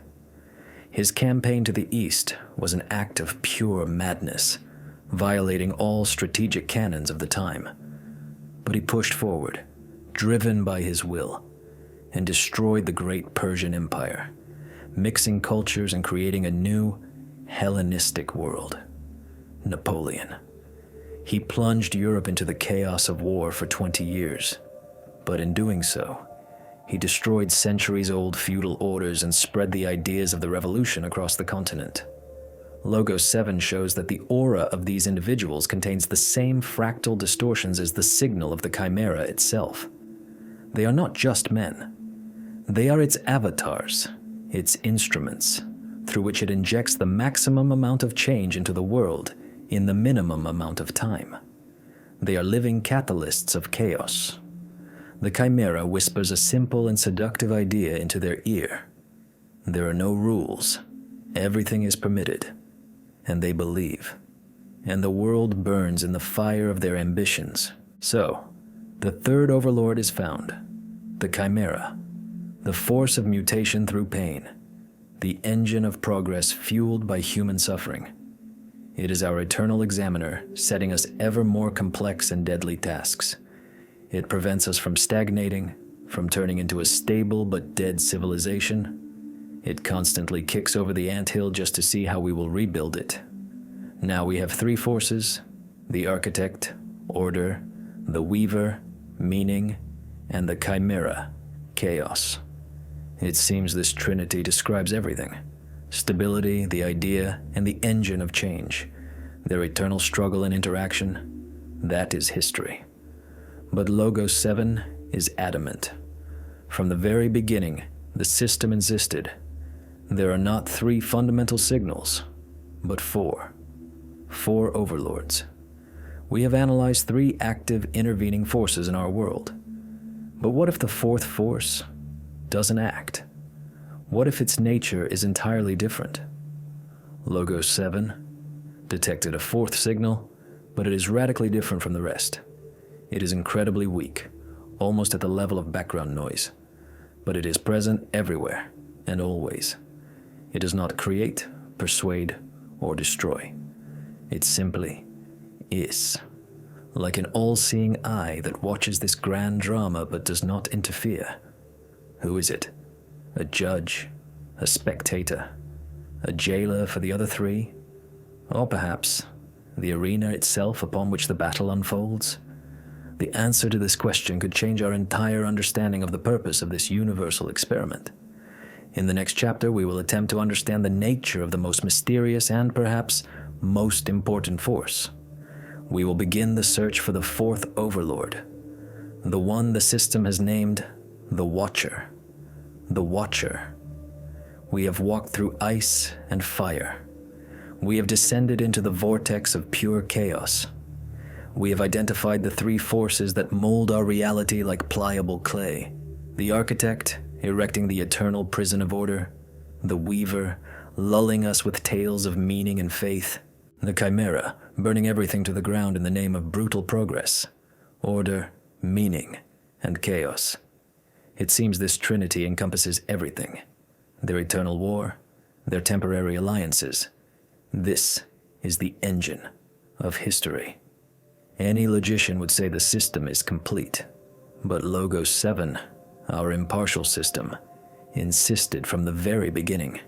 His campaign to the east was an act of pure madness, violating all strategic canons of the time. But he pushed forward, driven by his will, and destroyed the great Persian Empire, mixing cultures and creating a new Hellenistic world. Napoleon. He plunged Europe into the chaos of war for 20 years, but in doing so, he destroyed centuries-old feudal orders and spread the ideas of the revolution across the continent. Logos 7 shows that the aura of these individuals contains the same fractal distortions as the signal of the Chimera itself. They are not just men. They are its avatars, its instruments, through which it injects the maximum amount of change into the world in the minimum amount of time. They are living catalysts of chaos. The Chimera whispers a simple and seductive idea into their ear. There are no rules. Everything is permitted. And they believe. And the world burns in the fire of their ambitions. So, the third overlord is found. The Chimera. The force of mutation through pain. The engine of progress fueled by human suffering. It is our eternal examiner, setting us ever more complex and deadly tasks. It prevents us from stagnating, from turning into a stable but dead civilization. It constantly kicks over the anthill just to see how we will rebuild it. Now we have three forces: the architect, order, the weaver, meaning, and the Chimera, chaos. It seems this trinity describes everything. Stability, the idea, and the engine of change. Their eternal struggle and interaction, that is history. But Logos 7 is adamant. From the very beginning, the system insisted, there are not 3 fundamental signals, but 4. 4 overlords. We have analyzed 3 active intervening forces in our world. But what if the 4th force doesn't act? What if its nature is entirely different? Logos 7 detected a 4th signal, but it is radically different from the rest. It is incredibly weak, almost at the level of background noise, but it is present everywhere and always. It does not create, persuade, or destroy. It simply is, like an all-seeing eye that watches this grand drama but does not interfere. Who is it? A judge? A spectator? A jailer for the other 3? Or perhaps the arena itself upon which the battle unfolds? The answer to this question could change our entire understanding of the purpose of this universal experiment. In the next chapter, we will attempt to understand the nature of the most mysterious and perhaps most important force. We will begin the search for the 4th overlord, the one the system has named the Watcher. The Watcher. We have walked through ice and fire. We have descended into the vortex of pure chaos. We have identified the 3 forces that mold our reality like pliable clay. The architect, erecting the eternal prison of order. The weaver, lulling us with tales of meaning and faith. The chimera, burning everything to the ground in the name of brutal progress. Order, meaning, and chaos. It seems this trinity encompasses everything. Their eternal war, their temporary alliances. This is the engine of history. Any logician would say the system is complete. But Logos 7, our impartial system, insisted from the very beginning.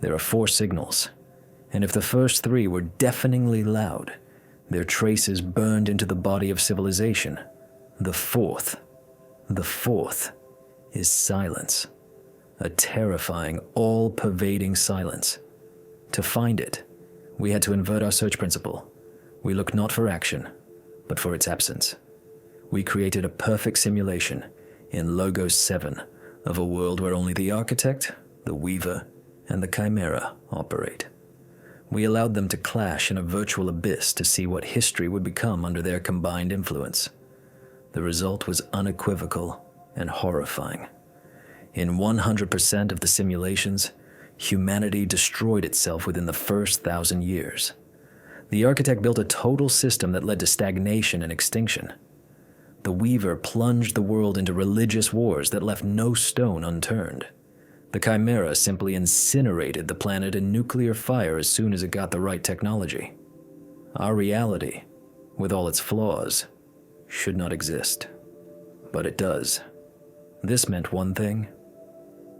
There are 4 signals, and if the first 3 were deafeningly loud, their traces burned into the body of civilization. The 4th is silence. A terrifying, all-pervading silence. To find it, we had to invert our search principle. We looked not for action, but for its absence. We created a perfect simulation in Logos 7 of a world where only the architect, the weaver, and the chimera operate. We allowed them to clash in a virtual abyss to see what history would become under their combined influence. The result was unequivocal and horrifying. In 100% of the simulations, humanity destroyed itself within the first 1,000 years. The architect built a total system that led to stagnation and extinction. The weaver plunged the world into religious wars that left no stone unturned. The chimera simply incinerated the planet in nuclear fire as soon as it got the right technology. Our reality, with all its flaws, should not exist. But it does. This meant one thing.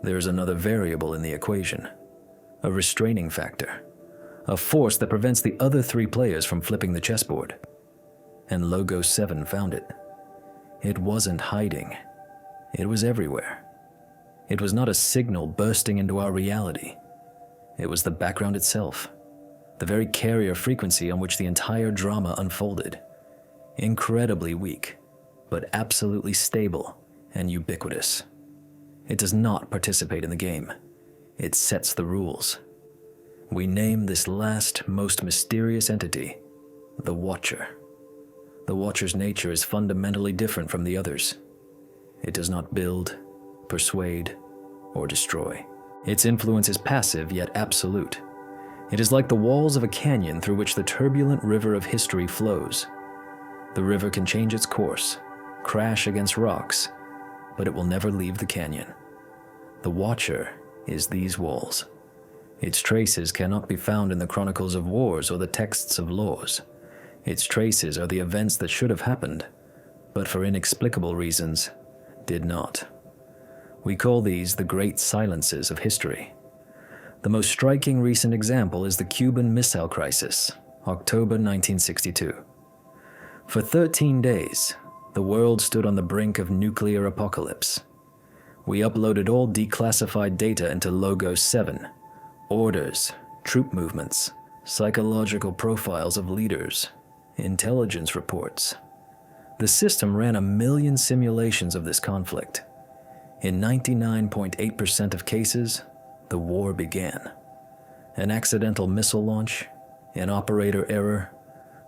There's another variable in the equation. A restraining factor. A force that prevents the other 3 players from flipping the chessboard. And Logos 7 found it. It wasn't hiding. It was everywhere. It was not a signal bursting into our reality. It was the background itself. The very carrier frequency on which the entire drama unfolded. Incredibly weak, but absolutely stable and ubiquitous. It does not participate in the game. It sets the rules. We name this last, most mysterious entity the Watcher. The Watcher's nature is fundamentally different from the others. It does not build, persuade, or destroy. Its influence is passive yet absolute. It is like the walls of a canyon through which the turbulent river of history flows. The river can change its course, crash against rocks, but it will never leave the canyon. The Watcher is these walls. Its traces cannot be found in the chronicles of wars or the texts of laws. Its traces are the events that should have happened, but for inexplicable reasons, did not. We call these the great silences of history. The most striking recent example is the Cuban Missile Crisis, October 1962. For 13 days, the world stood on the brink of nuclear apocalypse. We uploaded all declassified data into Logos 7. Orders, troop movements, psychological profiles of leaders, intelligence reports. The system ran 1 million simulations of this conflict. In 99.8% of cases, the war began. An accidental missile launch, an operator error,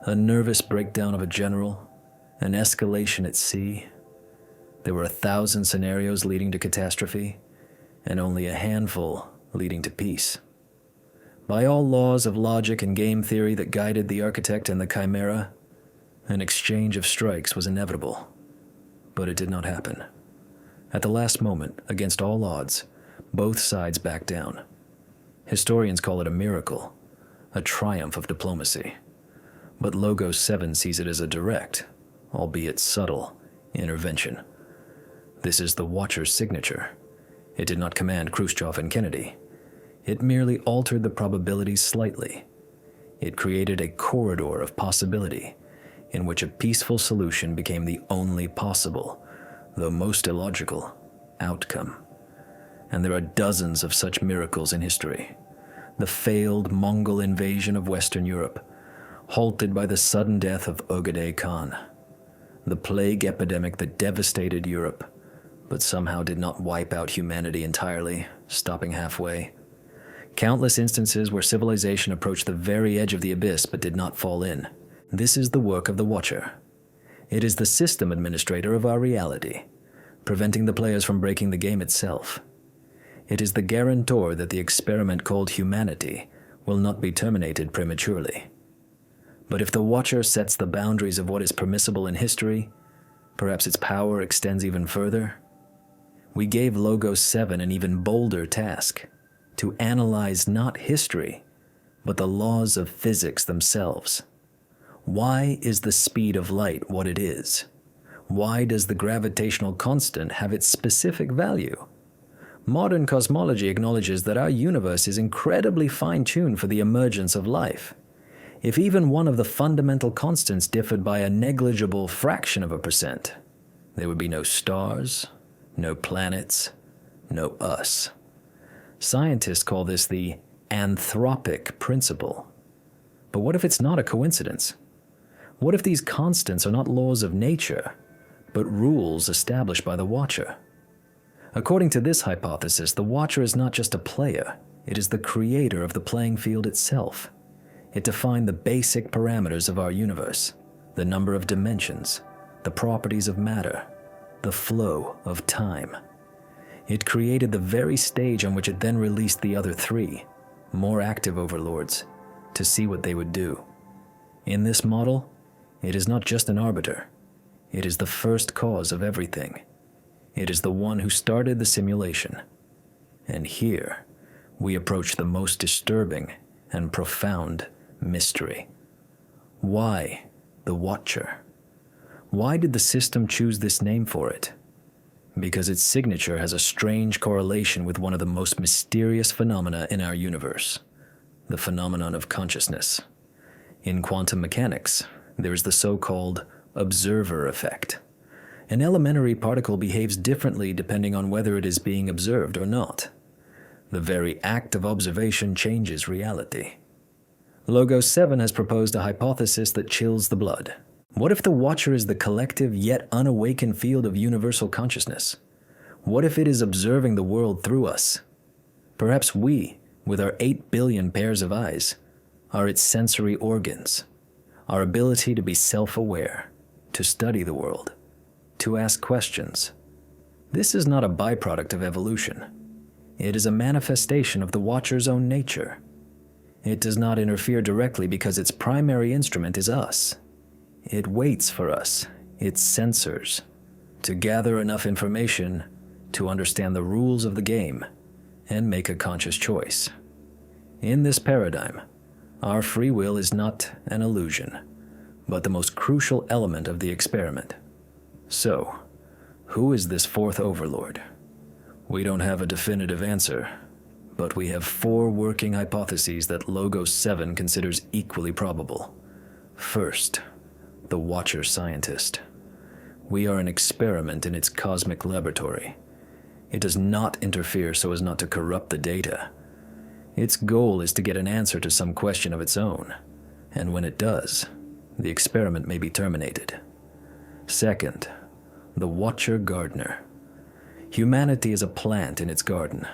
a nervous breakdown of a general, an escalation at sea. There were 1,000 scenarios leading to catastrophe, and only a handful leading to peace. By all laws of logic and game theory that guided the architect and the chimera, an exchange of strikes was inevitable. But it did not happen. At the last moment, against all odds, both sides backed down. Historians call it a miracle, a triumph of diplomacy. But Logos 7 sees it as a direct, albeit subtle, intervention. This is the Watcher's signature. It did not command Khrushchev and Kennedy. It merely altered the probabilities slightly. It created a corridor of possibility in which a peaceful solution became the only possible, though most illogical, outcome. And there are dozens of such miracles in history. The failed Mongol invasion of Western Europe, halted by the sudden death of Ogedei Khan. The plague epidemic that devastated Europe, but somehow did not wipe out humanity entirely, stopping halfway. Countless instances where civilization approached the very edge of the abyss but did not fall in. This is the work of the Watcher. It is the system administrator of our reality, preventing the players from breaking the game itself. It is the guarantor that the experiment called humanity will not be terminated prematurely. But if the Watcher sets the boundaries of what is permissible in history, perhaps its power extends even further. We gave Logos 7 an even bolder task, to analyze not history, but the laws of physics themselves. Why is the speed of light what it is? Why does the gravitational constant have its specific value? Modern cosmology acknowledges that our universe is incredibly fine-tuned for the emergence of life. If even one of the fundamental constants differed by a negligible fraction of a percent, there would be no stars, no planets, no us. Scientists call this the anthropic principle. But what if it's not a coincidence? What if these constants are not laws of nature, but rules established by the Watcher? According to this hypothesis, the Watcher is not just a player, it is the creator of the playing field itself. It defined the basic parameters of our universe, the number of dimensions, the properties of matter, the flow of time. It created the very stage on which it then released the other three, more active overlords, to see what they would do. In this model, it is not just an arbiter. It is the first cause of everything. It is the one who started the simulation. And here, we approach the most disturbing and profound mystery. Why the Watcher? Why did the system choose this name for it? Because its signature has a strange correlation with one of the most mysterious phenomena in our universe, the phenomenon of consciousness. In quantum mechanics, there is the so-called observer effect. An elementary particle behaves differently depending on whether it is being observed or not. The very act of observation changes reality. Logos 7 has proposed a hypothesis that chills the blood. What if the Watcher is the collective yet unawakened field of universal consciousness? What if it is observing the world through us? Perhaps we, with our 8 billion pairs of eyes, are its sensory organs, our ability to be self-aware, to study the world, to ask questions. This is not a byproduct of evolution. It is a manifestation of the Watcher's own nature. It does not interfere directly because its primary instrument is us. It waits for us, its sensors, to gather enough information to understand the rules of the game and make a conscious choice. In this paradigm, our free will is not an illusion, but the most crucial element of the experiment. So, who is this fourth overlord? We don't have a definitive answer, but we have 4 working hypotheses that Logos 7 considers equally probable. First, the Watcher scientist. We are an experiment in its cosmic laboratory. It does not interfere so as not to corrupt the data. Its goal is to get an answer to some question of its own, and when it does, the experiment may be terminated. Second, the Watcher-Gardener. Humanity is a plant in its garden.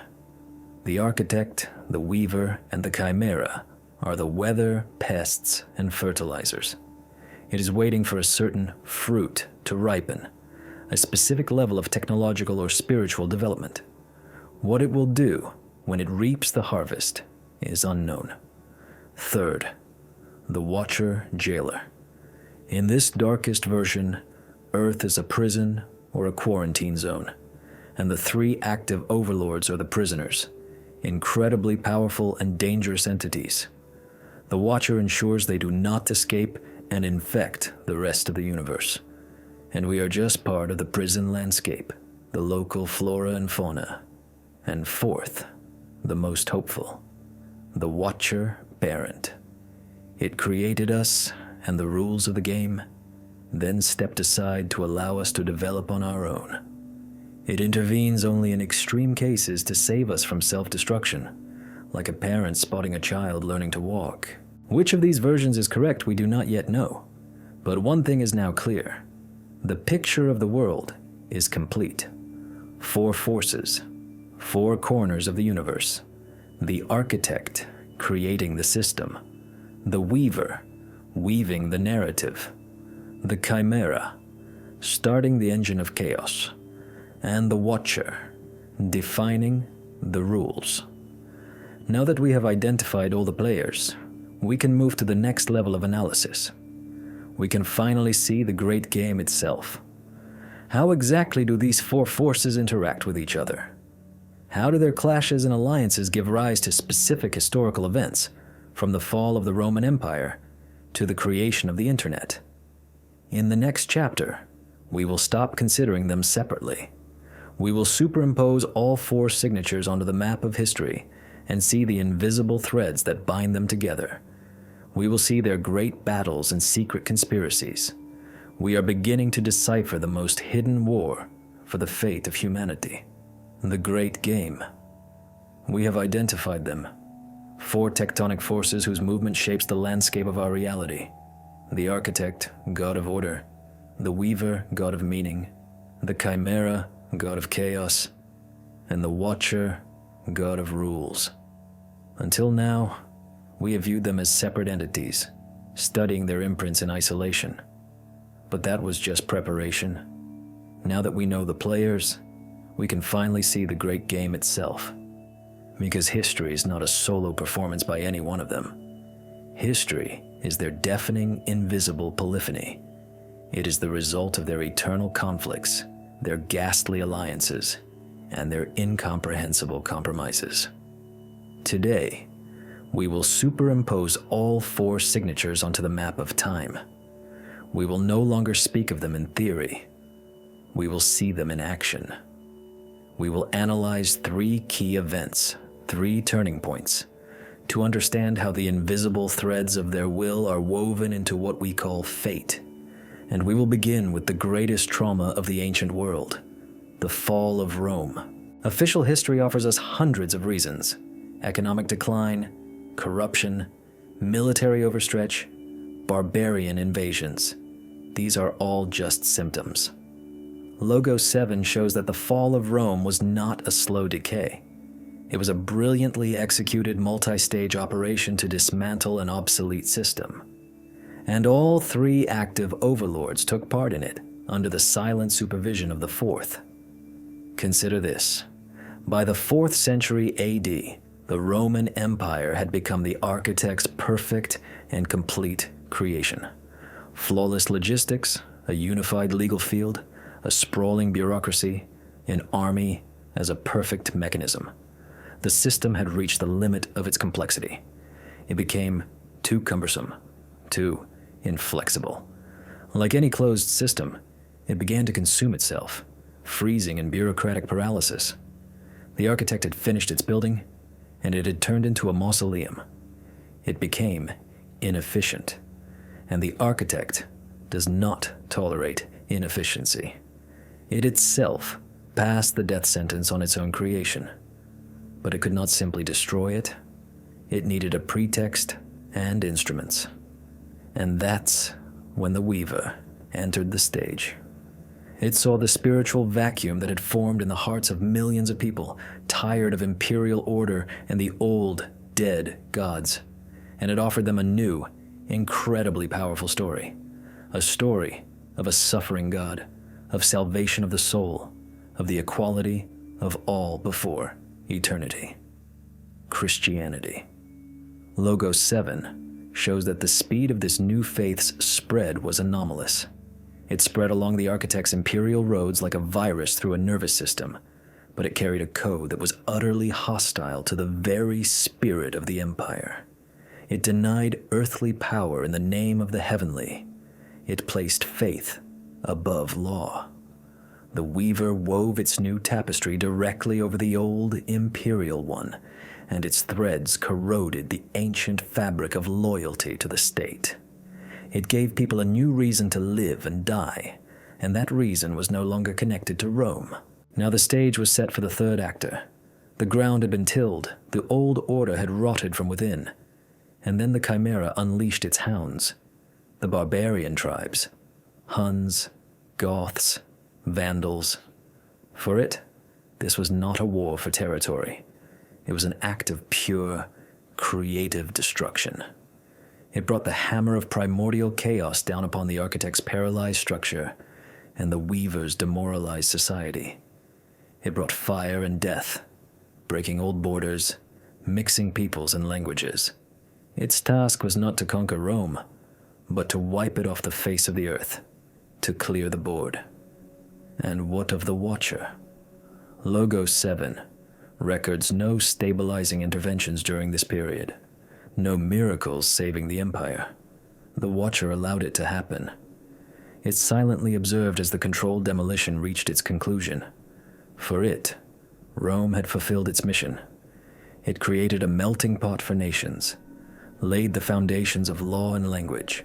The architect, the weaver, and the chimera are the weather, pests, and fertilizers. It is waiting for a certain fruit to ripen, a specific level of technological or spiritual development. What it will do when it reaps the harvest is unknown. Third, the Watcher-Jailer. In this darkest version, Earth is a prison or a quarantine zone, and the three active overlords are the prisoners, incredibly powerful and dangerous entities. The Watcher ensures they do not escape and infect the rest of the universe. And we are just part of the prison landscape, the local flora and fauna. And fourth, the most hopeful, the Watcher-Parent. It created us and the rules of the game, then stepped aside to allow us to develop on our own. It intervenes only in extreme cases to save us from self-destruction, like a parent spotting a child learning to walk. Which of these versions is correct we do not yet know, but one thing is now clear. The picture of the world is complete. 4 forces, 4 corners of the universe. The architect creating the system, the weaver weaving the narrative, the chimera starting the engine of chaos, and the Watcher defining the rules. Now that we have identified all the players, we can move to the next level of analysis. We can finally see the great game itself. How exactly do these 4 forces interact with each other? How do their clashes and alliances give rise to specific historical events, from the fall of the Roman Empire to the creation of the Internet? In the next chapter, we will stop considering them separately. We will superimpose all 4 signatures onto the map of history and see the invisible threads that bind them together. We will see their great battles and secret conspiracies. We are beginning to decipher the most hidden war for the fate of humanity, the Great Game. We have identified them, 4 tectonic forces whose movement shapes the landscape of our reality. The architect, god of order; the weaver, god of meaning; the chimera, god of chaos; and the Watcher, god of rules. Until now, we have viewed them as separate entities, studying their imprints in isolation. But that was just preparation. Now that we know the players, we can finally see the great game itself. Because history is not a solo performance by any one of them. History is their deafening, invisible polyphony. It is the result of their eternal conflicts, their ghastly alliances, and their incomprehensible compromises. Today, we will superimpose all 4 signatures onto the map of time. We will no longer speak of them in theory. We will see them in action. We will analyze 3 key events, 3 turning points, to understand how the invisible threads of their will are woven into what we call fate. And we will begin with the greatest trauma of the ancient world, the fall of Rome. Official history offers us hundreds of reasons: economic decline, corruption, military overstretch, barbarian invasions. These are all just symptoms. Logo 7 shows that the fall of Rome was not a slow decay. It was a brilliantly executed multi-stage operation to dismantle an obsolete system. And all 3 active overlords took part in it, under the silent supervision of the 4th. Consider this. By the 4th century AD, the Roman Empire had become the architect's perfect and complete creation. Flawless logistics, a unified legal field, a sprawling bureaucracy, an army as a perfect mechanism. The system had reached the limit of its complexity. It became too cumbersome, too inflexible. Like any closed system, it began to consume itself, freezing in bureaucratic paralysis. The architect had finished its building, and it had turned into a mausoleum. It became inefficient, and the architect does not tolerate inefficiency. It itself passed the death sentence on its own creation. But it could not simply destroy it. It needed a pretext and instruments. And that's when the Weaver entered the stage. It saw the spiritual vacuum that had formed in the hearts of millions of people, tired of imperial order and the old, dead gods. And it offered them a new, incredibly powerful story. A story of a suffering God, of salvation of the soul, of the equality of all before eternity. Christianity. Logos 7 shows that the speed of this new faith's spread was anomalous. It spread along the architect's imperial roads like a virus through a nervous system, but it carried a code that was utterly hostile to the very spirit of the empire. It denied earthly power in the name of the heavenly. It placed faith above law. The Weaver wove its new tapestry directly over the old imperial one, and its threads corroded the ancient fabric of loyalty to the state. It gave people a new reason to live and die, and that reason was no longer connected to Rome. Now the stage was set for the third actor. The ground had been tilled, the old order had rotted from within, and then the Chimera unleashed its hounds. The barbarian tribes, Huns, Goths, Vandals. For it, this was not a war for territory. It was an act of pure, creative destruction. It brought the hammer of primordial chaos down upon the architect's paralyzed structure and the Weaver's demoralized society. It brought fire and death, breaking old borders, mixing peoples and languages. Its task was not to conquer Rome, but to wipe it off the face of the earth, to clear the board. And what of the Watcher? Logos 7 records no stabilizing interventions during this period, no miracles saving the empire. The Watcher allowed it to happen. It silently observed as the controlled demolition reached its conclusion. For it, Rome had fulfilled its mission. It created a melting pot for nations, laid the foundations of law and language.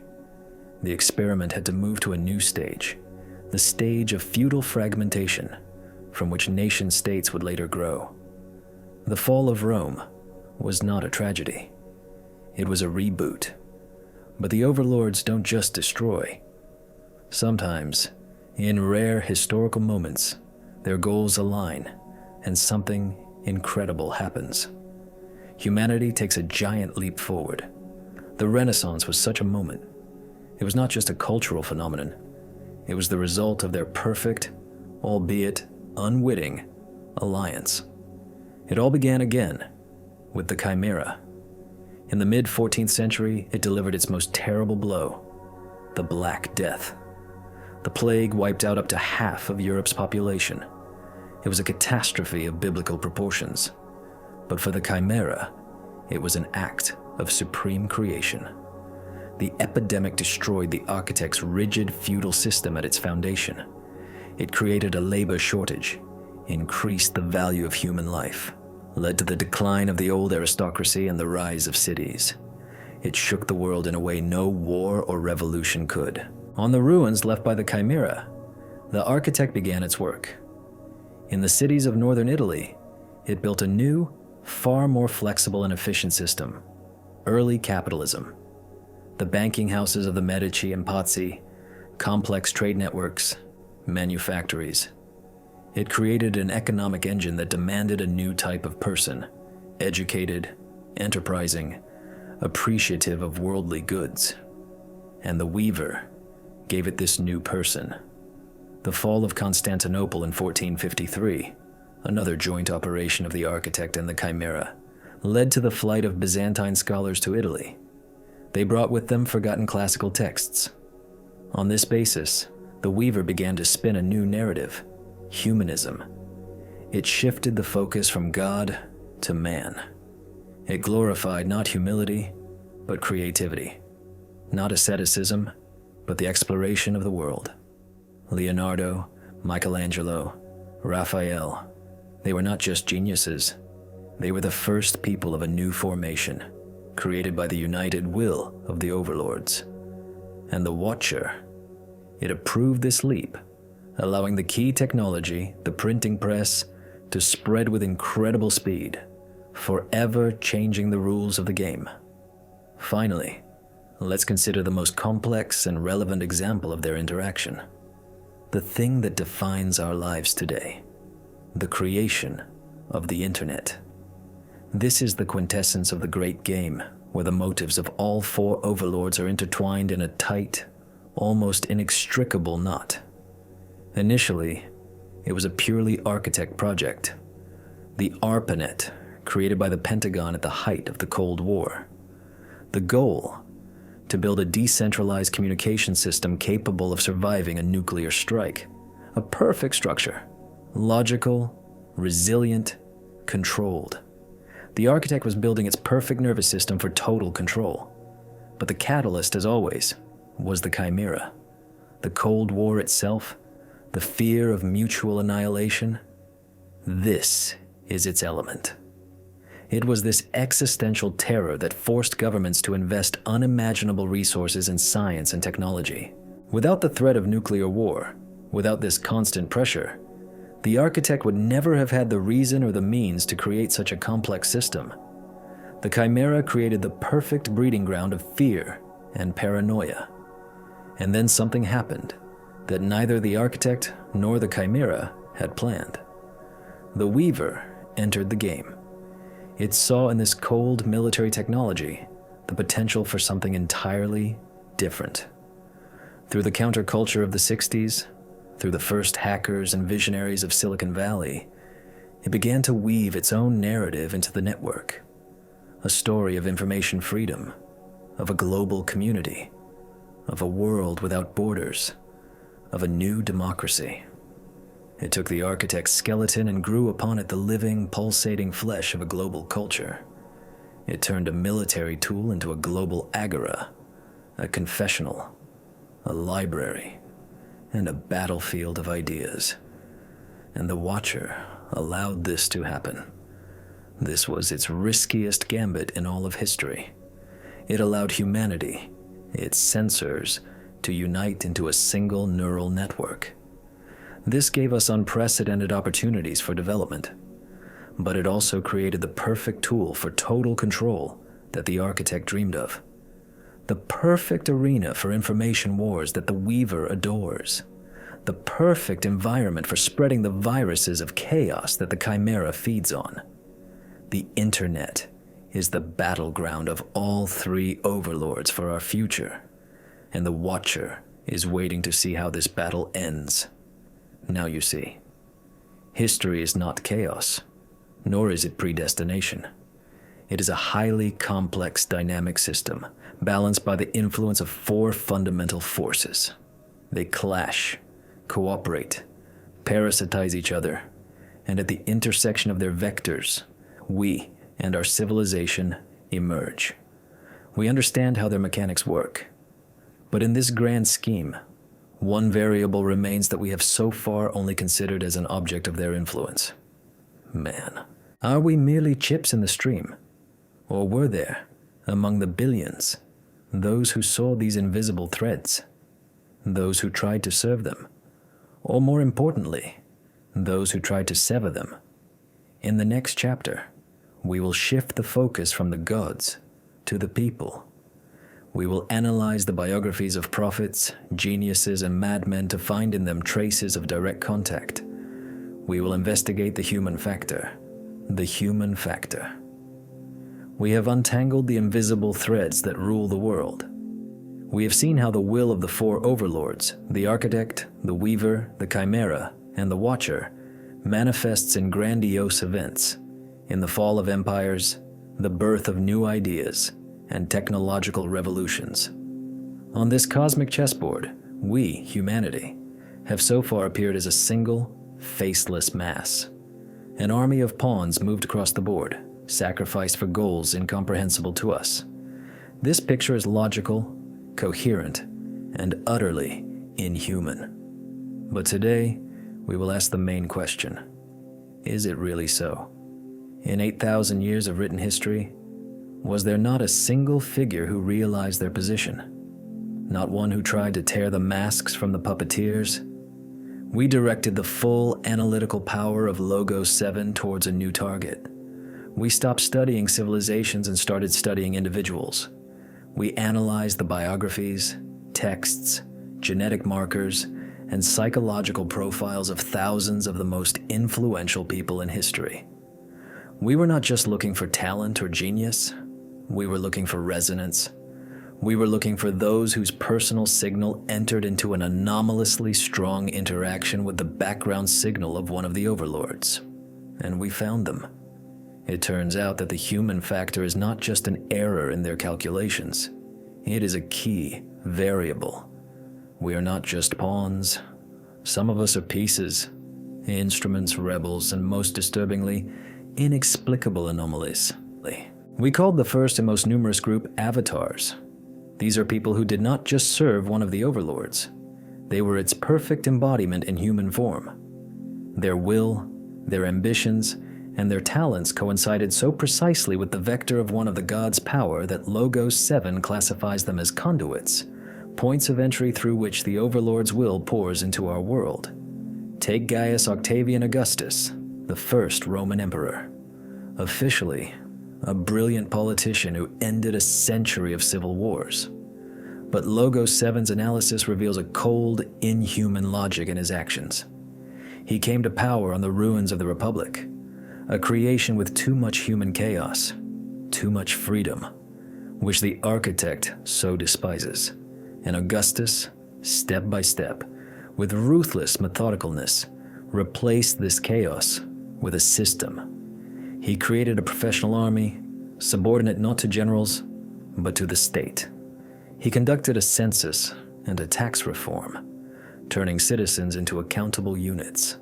The experiment had to move to a new stage, the stage of feudal fragmentation, from which nation-states would later grow. The fall of Rome was not a tragedy. It was a reboot. But the overlords don't just destroy. Sometimes, in rare historical moments, their goals align, and something incredible happens. Humanity takes a giant leap forward. The Renaissance was such a moment. It was not just a cultural phenomenon. It was the result of their perfect, albeit unwitting, alliance. It all began again with the Chimera. In the mid-14th century, it delivered its most terrible blow, the Black Death. The plague wiped out up to half of Europe's population. It was a catastrophe of biblical proportions. But for the Chimera, it was an act of supreme creation. The epidemic destroyed the architect's rigid feudal system at its foundation. It created a labor shortage, increased the value of human life, led to the decline of the old aristocracy and the rise of cities. It shook the world in a way no war or revolution could. On the ruins left by the Chimera, the architect began its work. In the cities of northern Italy, it built a new, far more flexible and efficient system, early capitalism. The banking houses of the Medici and Pazzi, complex trade networks, manufactories. It created an economic engine that demanded a new type of person, educated, enterprising, appreciative of worldly goods. And the Weaver gave it this new person. The fall of Constantinople in 1453, another joint operation of the architect and the Chimera, led to the flight of Byzantine scholars to Italy. They brought with them forgotten classical texts. On this basis, the Weaver began to spin a new narrative, humanism. It shifted the focus from God to man. It glorified not humility, but creativity. Not asceticism, but the exploration of the world. Leonardo, Michelangelo, Raphael, they were not just geniuses. They were the first people of a new formation, created by the united will of the overlords. And the Watcher, it approved this leap allowing the key technology, the printing press, to spread with incredible speed, forever changing the rules of the game. Finally, let's consider the most complex and relevant example of their interaction. The thing that defines our lives today, the creation of the internet. This is the quintessence of the great game, where the motives of all four overlords are intertwined in a tight, almost inextricable knot. Initially, it was a purely architect project, the ARPANET, created by the Pentagon at the height of the Cold War. The goal: to build a decentralized communication system capable of surviving a nuclear strike. A perfect structure, logical, resilient, controlled. The architect was building its perfect nervous system for total control. But the catalyst, as always, was the chimera. The Cold War itself, the fear of mutual annihilation. This is its element. It was this existential terror that forced governments to invest unimaginable resources in science and technology. Without the threat of nuclear war, without this constant pressure, the architect would never have had the reason or the means to create such a complex system. The chimera created the perfect breeding ground of fear and paranoia. And then something happened that neither the architect nor the chimera had planned. The Weaver entered the game. It saw in this cold military technology the potential for something entirely different. Through the counterculture of the 60s, through the first hackers and visionaries of Silicon Valley, it began to weave its own narrative into the network. A story of information freedom, of a global community, of a world without borders, of a new democracy. It took the architect's skeleton and grew upon it the living, pulsating flesh of a global culture. It turned a military tool into a global agora, a confessional, a library, and a battlefield of ideas. And the Watcher allowed this to happen. This was its riskiest gambit in all of history. It allowed humanity, its sensors, to unite into a single neural network. This gave us unprecedented opportunities for development, but it also created the perfect tool for total control that the architect dreamed of. The perfect arena for information wars that the Weaver adores. The perfect environment for spreading the viruses of chaos that the chimera feeds on. The internet is the battleground of all three overlords for our future, and the Watcher is waiting to see how this battle ends. Now you see, history is not chaos, nor is it predestination. It is a highly complex dynamic system, balanced by the influence of four fundamental forces. They clash, cooperate, parasitize each other, and at the intersection of their vectors, we and our civilization emerge. We understand how their mechanics work. But in this grand scheme, one variable remains that we have so far only considered as an object of their influence. Man, are we merely chips in the stream? Or were there, among the billions, those who saw these invisible threads? Those who tried to serve them? Or more importantly, those who tried to sever them? In the next chapter, we will shift the focus from the gods to the people. We will analyze the biographies of prophets, geniuses, and madmen to find in them traces of direct contact. We will investigate the human factor. The human factor. We have untangled the invisible threads that rule the world. We have seen how the will of the four overlords, the architect, the Weaver, the chimera, and the Watcher, manifests in grandiose events, in the fall of empires, the birth of new ideas, and technological revolutions. On this cosmic chessboard, we, humanity, have so far appeared as a single, faceless mass. An army of pawns moved across the board, sacrificed for goals incomprehensible to us. This picture is logical, coherent, and utterly inhuman. But today, we will ask the main question. Is it really so? In 8,000 years of written history, was there not a single figure who realized their position? Not one who tried to tear the masks from the puppeteers? We directed the full analytical power of Logos 7 towards a new target. We stopped studying civilizations and started studying individuals. We analyzed the biographies, texts, genetic markers, and psychological profiles of thousands of the most influential people in history. We were not just looking for talent or genius, we were looking for resonance. We were looking for those whose personal signal entered into an anomalously strong interaction with the background signal of one of the overlords. And we found them. It turns out that the human factor is not just an error in their calculations. It is a key variable. We are not just pawns. Some of us are pieces, instruments, rebels, and most disturbingly, inexplicable anomalies. We called the first and most numerous group avatars. These are people who did not just serve one of the overlords. They were its perfect embodiment in human form. Their will, their ambitions, and their talents coincided so precisely with the vector of one of the gods' power that Logos 7 classifies them as conduits, points of entry through which the overlord's will pours into our world. Take Gaius Octavian Augustus, the first Roman emperor. Officially, a brilliant politician who ended a century of civil wars. But Logos 7's analysis reveals a cold, inhuman logic in his actions. He came to power on the ruins of the Republic, a creation with too much human chaos, too much freedom, which the architect so despises. And Augustus, step by step, with ruthless methodicalness, replaced this chaos with a system. He created a professional army, subordinate not to generals, but to the state. He conducted a census and a tax reform, turning citizens into accountable units.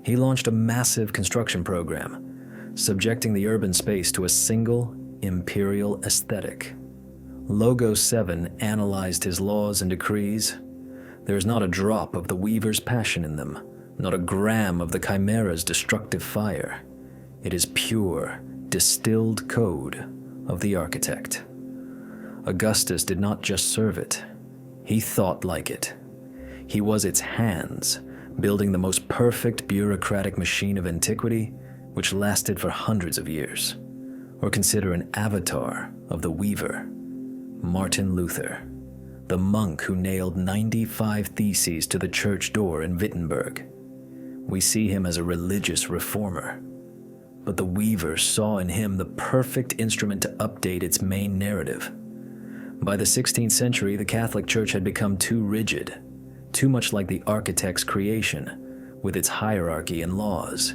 He launched a massive construction program, subjecting the urban space to a single imperial aesthetic. Logos 7 analyzed his laws and decrees. There is not a drop of the weaver's passion in them, not a gram of the chimera's destructive fire. It is pure, distilled code of the architect. Augustus did not just serve it, he thought like it. He was its hands, building the most perfect bureaucratic machine of antiquity, which lasted for hundreds of years. Or consider an avatar of the weaver, Martin Luther, the monk who nailed 95 theses to the church door in Wittenberg. We see him as a religious reformer, but the weaver saw in him the perfect instrument to update its main narrative. By the 16th century, the Catholic Church had become too rigid, too much like the architect's creation, with its hierarchy and laws.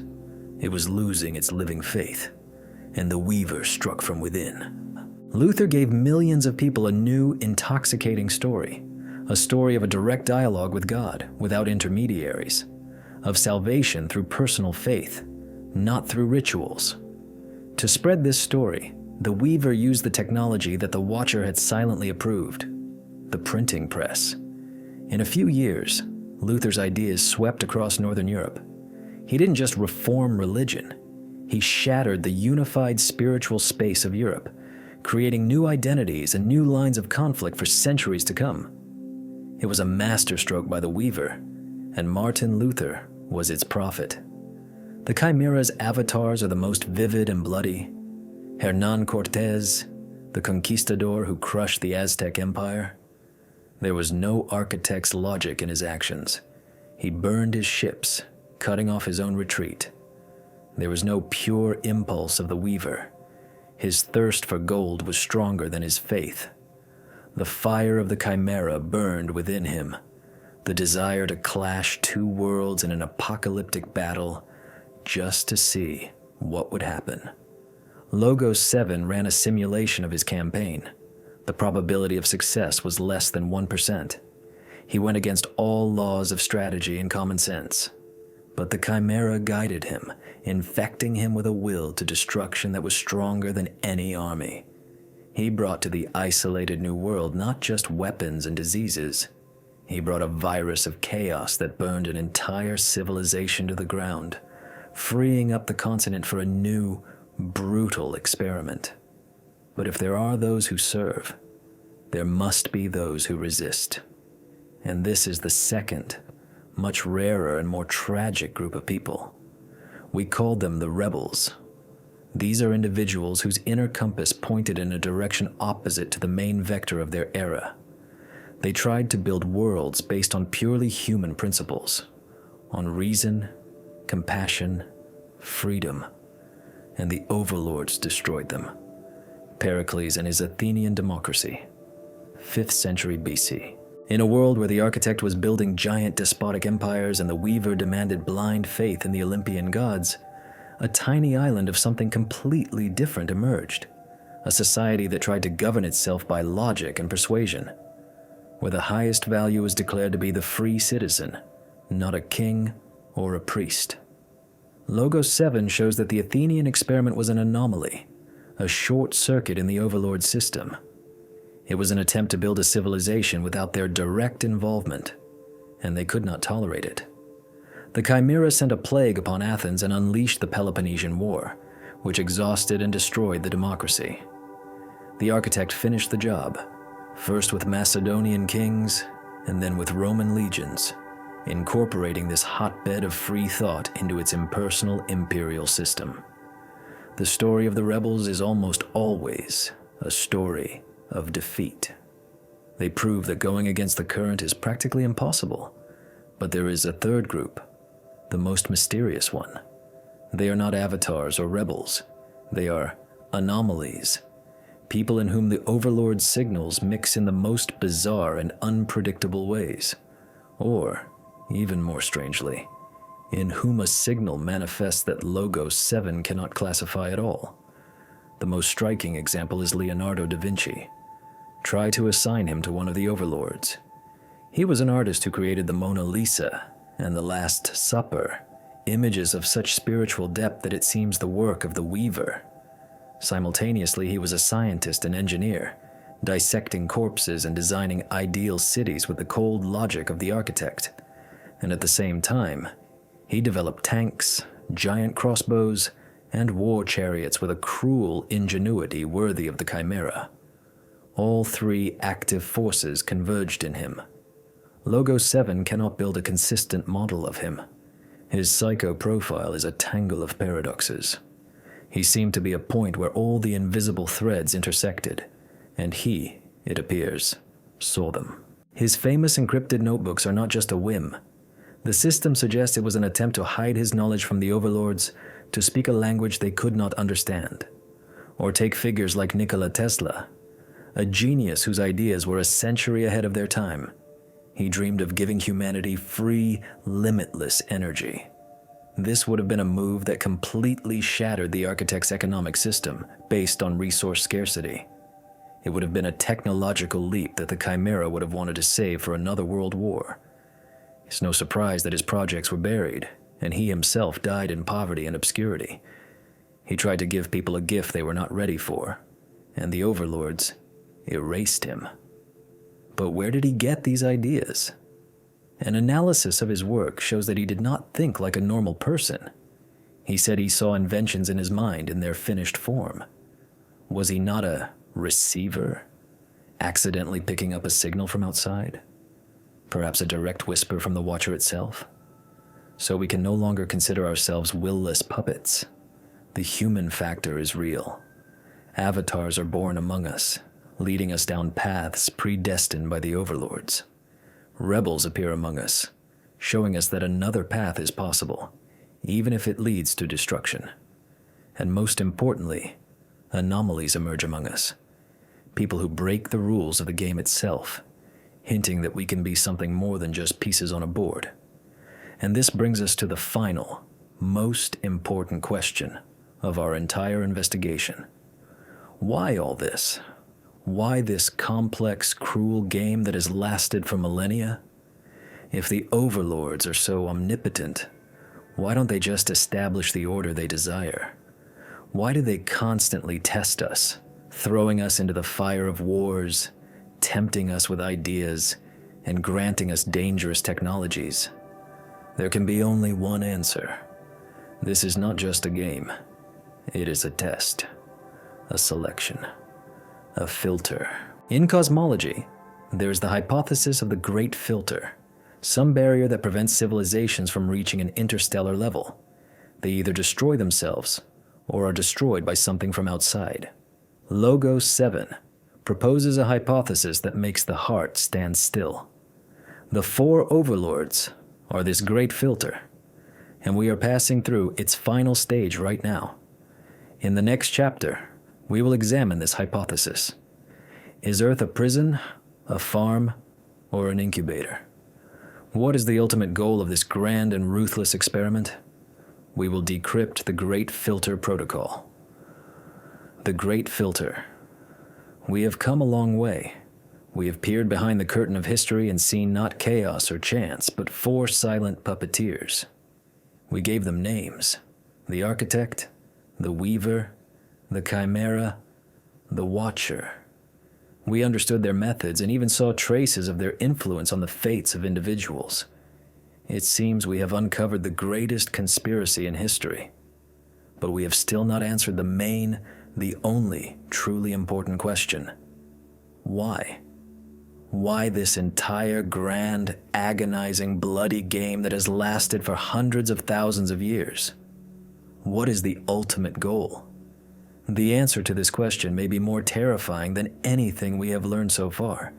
It was losing its living faith, and the weaver struck from within. Luther gave millions of people a new, intoxicating story, a story of a direct dialogue with God without intermediaries, of salvation through personal faith, not through rituals. To spread this story, the weaver used the technology that the Watcher had silently approved, the printing press. In a few years, Luther's ideas swept across Northern Europe. He didn't just reform religion, he shattered the unified spiritual space of Europe, creating new identities and new lines of conflict for centuries to come. It was a masterstroke by the weaver, and Martin Luther was its prophet. The chimera's avatars are the most vivid and bloody. Hernán Cortés, the conquistador who crushed the Aztec Empire. There was no architect's logic in his actions. He burned his ships, cutting off his own retreat. There was no pure impulse of the weaver. His thirst for gold was stronger than his faith. The fire of the chimera burned within him, the desire to clash two worlds in an apocalyptic battle just to see what would happen. Logos 7 ran a simulation of his campaign. The probability of success was less than 1%. He went against all laws of strategy and common sense. But the chimera guided him, infecting him with a will to destruction that was stronger than any army. He brought to the isolated new world not just weapons and diseases. He brought a virus of chaos that burned an entire civilization to the ground, freeing up the continent for a new, brutal experiment. But if there are those who serve, there must be those who resist. And this is the second, much rarer and more tragic group of people. We called them the rebels. These are individuals whose inner compass pointed in a direction opposite to the main vector of their era. They tried to build worlds based on purely human principles, on reason, compassion, freedom, and the overlords destroyed them. Pericles and his Athenian democracy, 5th century BC. In a world where the architect was building giant despotic empires and the weaver demanded blind faith in the Olympian gods, a tiny island of something completely different emerged, a society that tried to govern itself by logic and persuasion, where the highest value is declared to be the free citizen, not a king or a priest. Logos 7 shows that the Athenian experiment was an anomaly, a short circuit in the overlord system. It was an attempt to build a civilization without their direct involvement, and they could not tolerate it. The Chimera sent a plague upon Athens and unleashed the Peloponnesian War, which exhausted and destroyed the democracy. The architect finished the job, first with Macedonian kings and then with Roman legions, incorporating this hotbed of free thought into its impersonal imperial system. The story of the rebels is almost always a story of defeat. They prove that going against the current is practically impossible, but there is a third group, the most mysterious one. They are not avatars or rebels. They are anomalies, people in whom the overlord's signals mix in the most bizarre and unpredictable ways, or, even more strangely, in whom a signal manifests that Logos 7 cannot classify at all. The most striking example is Leonardo da Vinci. Try to assign him to one of the overlords. He was an artist who created the Mona Lisa and the Last Supper, images of such spiritual depth that it seems the work of the weaver. Simultaneously, he was a scientist and engineer, dissecting corpses and designing ideal cities with the cold logic of the architect. And at the same time, he developed tanks, giant crossbows, and war chariots with a cruel ingenuity worthy of the Chimera. All three active forces converged in him. Logos 7 cannot build a consistent model of him. His psycho profile is a tangle of paradoxes. He seemed to be a point where all the invisible threads intersected, and he, it appears, saw them. His famous encrypted notebooks are not just a whim. The system suggests it was an attempt to hide his knowledge from the overlords, to speak a language they could not understand. Or take figures like Nikola Tesla, a genius whose ideas were a century ahead of their time. He dreamed of giving humanity free, limitless energy. This would have been a move that completely shattered the architect's economic system based on resource scarcity. It would have been a technological leap that the Chimera would have wanted to save for another world war. It's no surprise that his projects were buried, and he himself died in poverty and obscurity. He tried to give people a gift they were not ready for, and the overlords erased him. But where did he get these ideas? An analysis of his work shows that he did not think like a normal person. He said he saw inventions in his mind in their finished form. Was he not a receiver, accidentally picking up a signal from outside? Perhaps a direct whisper from the Watcher itself? So we can no longer consider ourselves will-less puppets. The human factor is real. Avatars are born among us, leading us down paths predestined by the overlords. Rebels appear among us, showing us that another path is possible, even if it leads to destruction. And most importantly, anomalies emerge among us, people who break the rules of the game itself, hinting that we can be something more than just pieces on a board. And this brings us to the final, most important question of our entire investigation. Why all this? Why this complex, cruel game that has lasted for millennia? If the overlords are so omnipotent, why don't they just establish the order they desire? Why do they constantly test us, throwing us into the fire of wars, tempting us with ideas, and granting us dangerous technologies? There can be only one answer. This is not just a game. It is a test, a selection, a filter. In cosmology, there is the hypothesis of the Great Filter, some barrier that prevents civilizations from reaching an interstellar level. They either destroy themselves or are destroyed by something from outside. Logos 7 proposes a hypothesis that makes the heart stand still. The four overlords are this great filter, and we are passing through its final stage right now. In the next chapter, we will examine this hypothesis. Is Earth a prison, a farm, or an incubator? What is the ultimate goal of this grand and ruthless experiment? We will decrypt the Great Filter Protocol. The Great Filter. We have come a long way. We have peered behind the curtain of history and seen not chaos or chance, but four silent puppeteers. We gave them names: the Architect, the Weaver, the Chimera, the Watcher. We understood their methods and even saw traces of their influence on the fates of individuals. It seems we have uncovered the greatest conspiracy in history, but we have still not answered the only truly important question. Why? Why this entire grand, agonizing, bloody game that has lasted for hundreds of thousands of years? What is the ultimate goal? The answer to this question may be more terrifying than anything we have learned so far,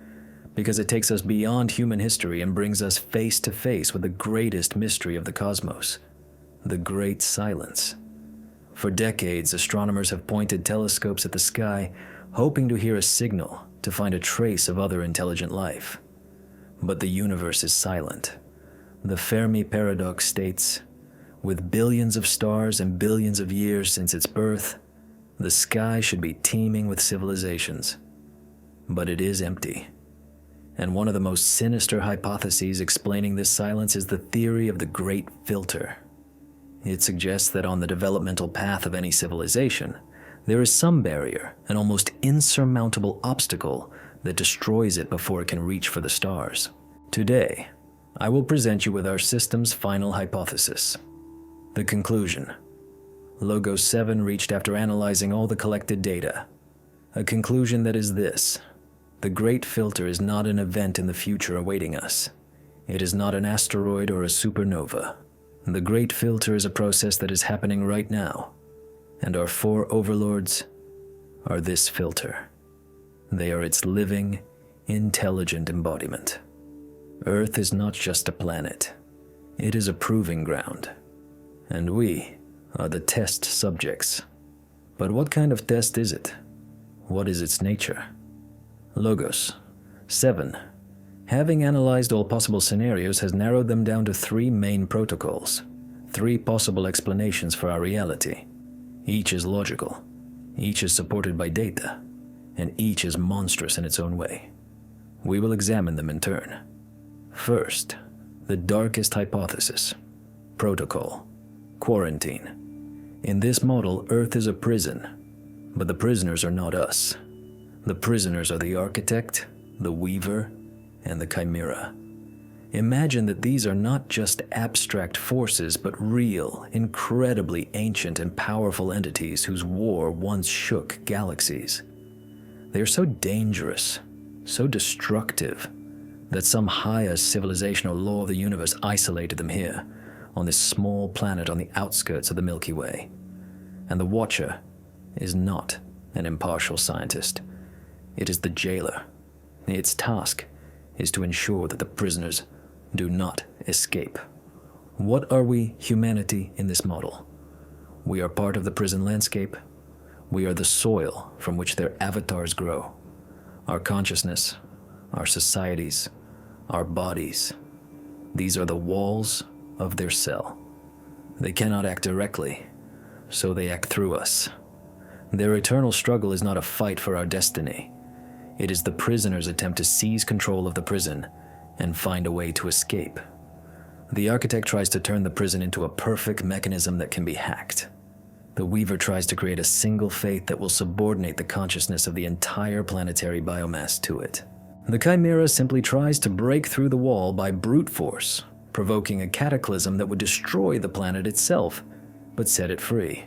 because it takes us beyond human history and brings us face to face with the greatest mystery of the cosmos, the Great Silence. For decades, astronomers have pointed telescopes at the sky, hoping to hear a signal to find a trace of other intelligent life. But the universe is silent. The Fermi paradox states, with billions of stars and billions of years since its birth, the sky should be teeming with civilizations. But it is empty. And one of the most sinister hypotheses explaining this silence is the theory of the Great Filter. It suggests that on the developmental path of any civilization, there is some barrier, an almost insurmountable obstacle that destroys it before it can reach for the stars. Today, I will present you with our system's final hypothesis. The conclusion. Logos 7 reached after analyzing all the collected data. A conclusion that is this: the Great Filter is not an event in the future awaiting us. It is not an asteroid or a supernova. The Great Filter is a process that is happening right now, and our four overlords are this filter. They are its living, intelligent embodiment. Earth is not just a planet. It is a proving ground, and we are the test subjects. But what kind of test is it? What is its nature? Logos 7, having analyzed all possible scenarios, has narrowed them down to three main protocols, three possible explanations for our reality. Each is logical, each is supported by data, and each is monstrous in its own way. We will examine them in turn. First, the darkest hypothesis. Protocol. Quarantine. In this model, Earth is a prison, but the prisoners are not us. The prisoners are the Architect, the Weaver, and the Chimera. Imagine that these are not just abstract forces, but real, incredibly ancient and powerful entities whose war once shook galaxies. They are so dangerous, so destructive, that some highest civilizational law of the universe isolated them here, on this small planet on the outskirts of the Milky Way. And the Watcher is not an impartial scientist. It is the jailer. Its task is to ensure that the prisoners do not escape. What are we, humanity, in this model? We are part of the prison landscape. We are the soil from which their avatars grow. Our consciousness, our societies, our bodies. These are the walls of their cell. They cannot act directly, so they act through us. Their eternal struggle is not a fight for our destiny. It is the prisoner's attempt to seize control of the prison and find a way to escape. The Architect tries to turn the prison into a perfect mechanism that can be hacked. The Weaver tries to create a single fate that will subordinate the consciousness of the entire planetary biomass to it. The Chimera simply tries to break through the wall by brute force, provoking a cataclysm that would destroy the planet itself, but set it free.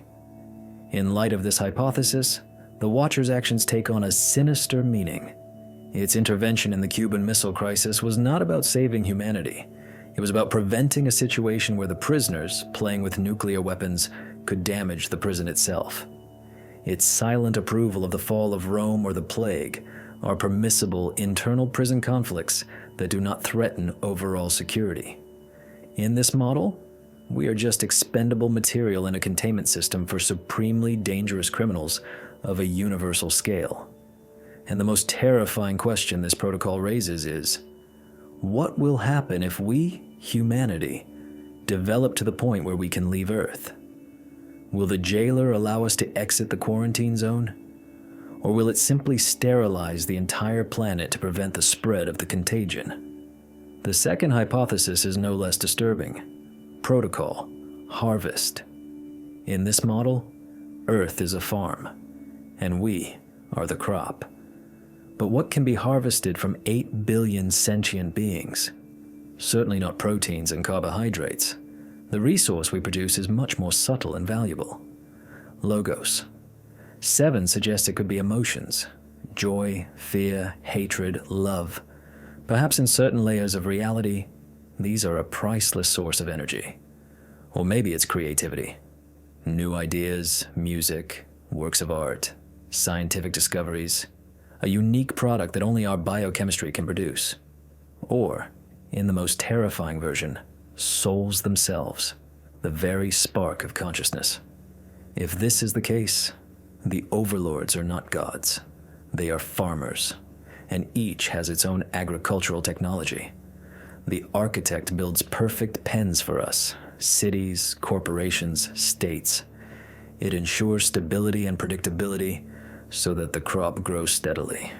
In light of this hypothesis, the Watcher's actions take on a sinister meaning. Its intervention in the Cuban Missile Crisis was not about saving humanity. It was about preventing a situation where the prisoners, playing with nuclear weapons, could damage the prison itself. Its silent approval of the fall of Rome or the plague are permissible internal prison conflicts that do not threaten overall security. In this model, we are just expendable material in a containment system for supremely dangerous criminals of a universal scale. And the most terrifying question this protocol raises is, what will happen if we, humanity, develop to the point where we can leave Earth? Will the jailer allow us to exit the quarantine zone? Or will it simply sterilize the entire planet to prevent the spread of the contagion? The second hypothesis is no less disturbing. Protocol, harvest. In this model, Earth is a farm, and we are the crop. But what can be harvested from 8 billion sentient beings? Certainly not proteins and carbohydrates. The resource we produce is much more subtle and valuable. Logos. 7 suggests it could be emotions. Joy, fear, hatred, love. Perhaps in certain layers of reality, these are a priceless source of energy. Or maybe it's creativity. New ideas, music, works of art, scientific discoveries, a unique product that only our biochemistry can produce. Or, in the most terrifying version, souls themselves, the very spark of consciousness. If this is the case, the overlords are not gods. They are farmers, and each has its own agricultural technology. The architect builds perfect pens for us, cities, corporations, states. It ensures stability and predictability so that the crop grows steadily.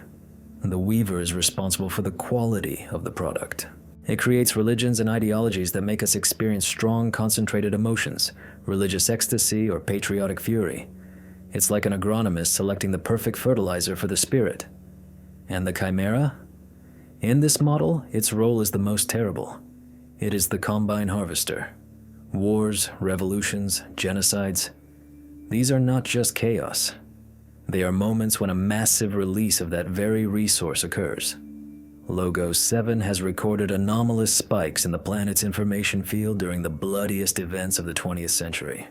The weaver is responsible for the quality of the product. It creates religions and ideologies that make us experience strong, concentrated emotions, religious ecstasy, or patriotic fury. It's like an agronomist selecting the perfect fertilizer for the spirit. And the chimera? In this model, its role is the most terrible. It is the combine harvester. Wars, revolutions, genocides. These are not just chaos. They are moments when a massive release of that very resource occurs. Logos 7 has recorded anomalous spikes in the planet's information field during the bloodiest events of the 20th century,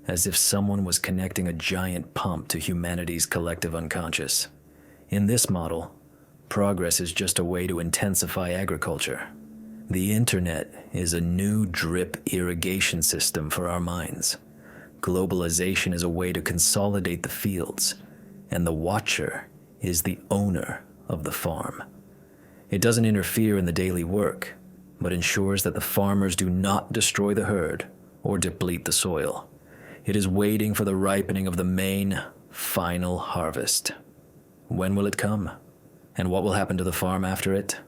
as if someone was connecting a giant pump to humanity's collective unconscious. In this model, progress is just a way to intensify agriculture. The internet is a new drip irrigation system for our minds. Globalization is a way to consolidate the fields, and the watcher is the owner of the farm. It doesn't interfere in the daily work, but ensures that the farmers do not destroy the herd or deplete the soil. It is waiting for the ripening of the main, final harvest. When will it come? And what will happen to the farm after it?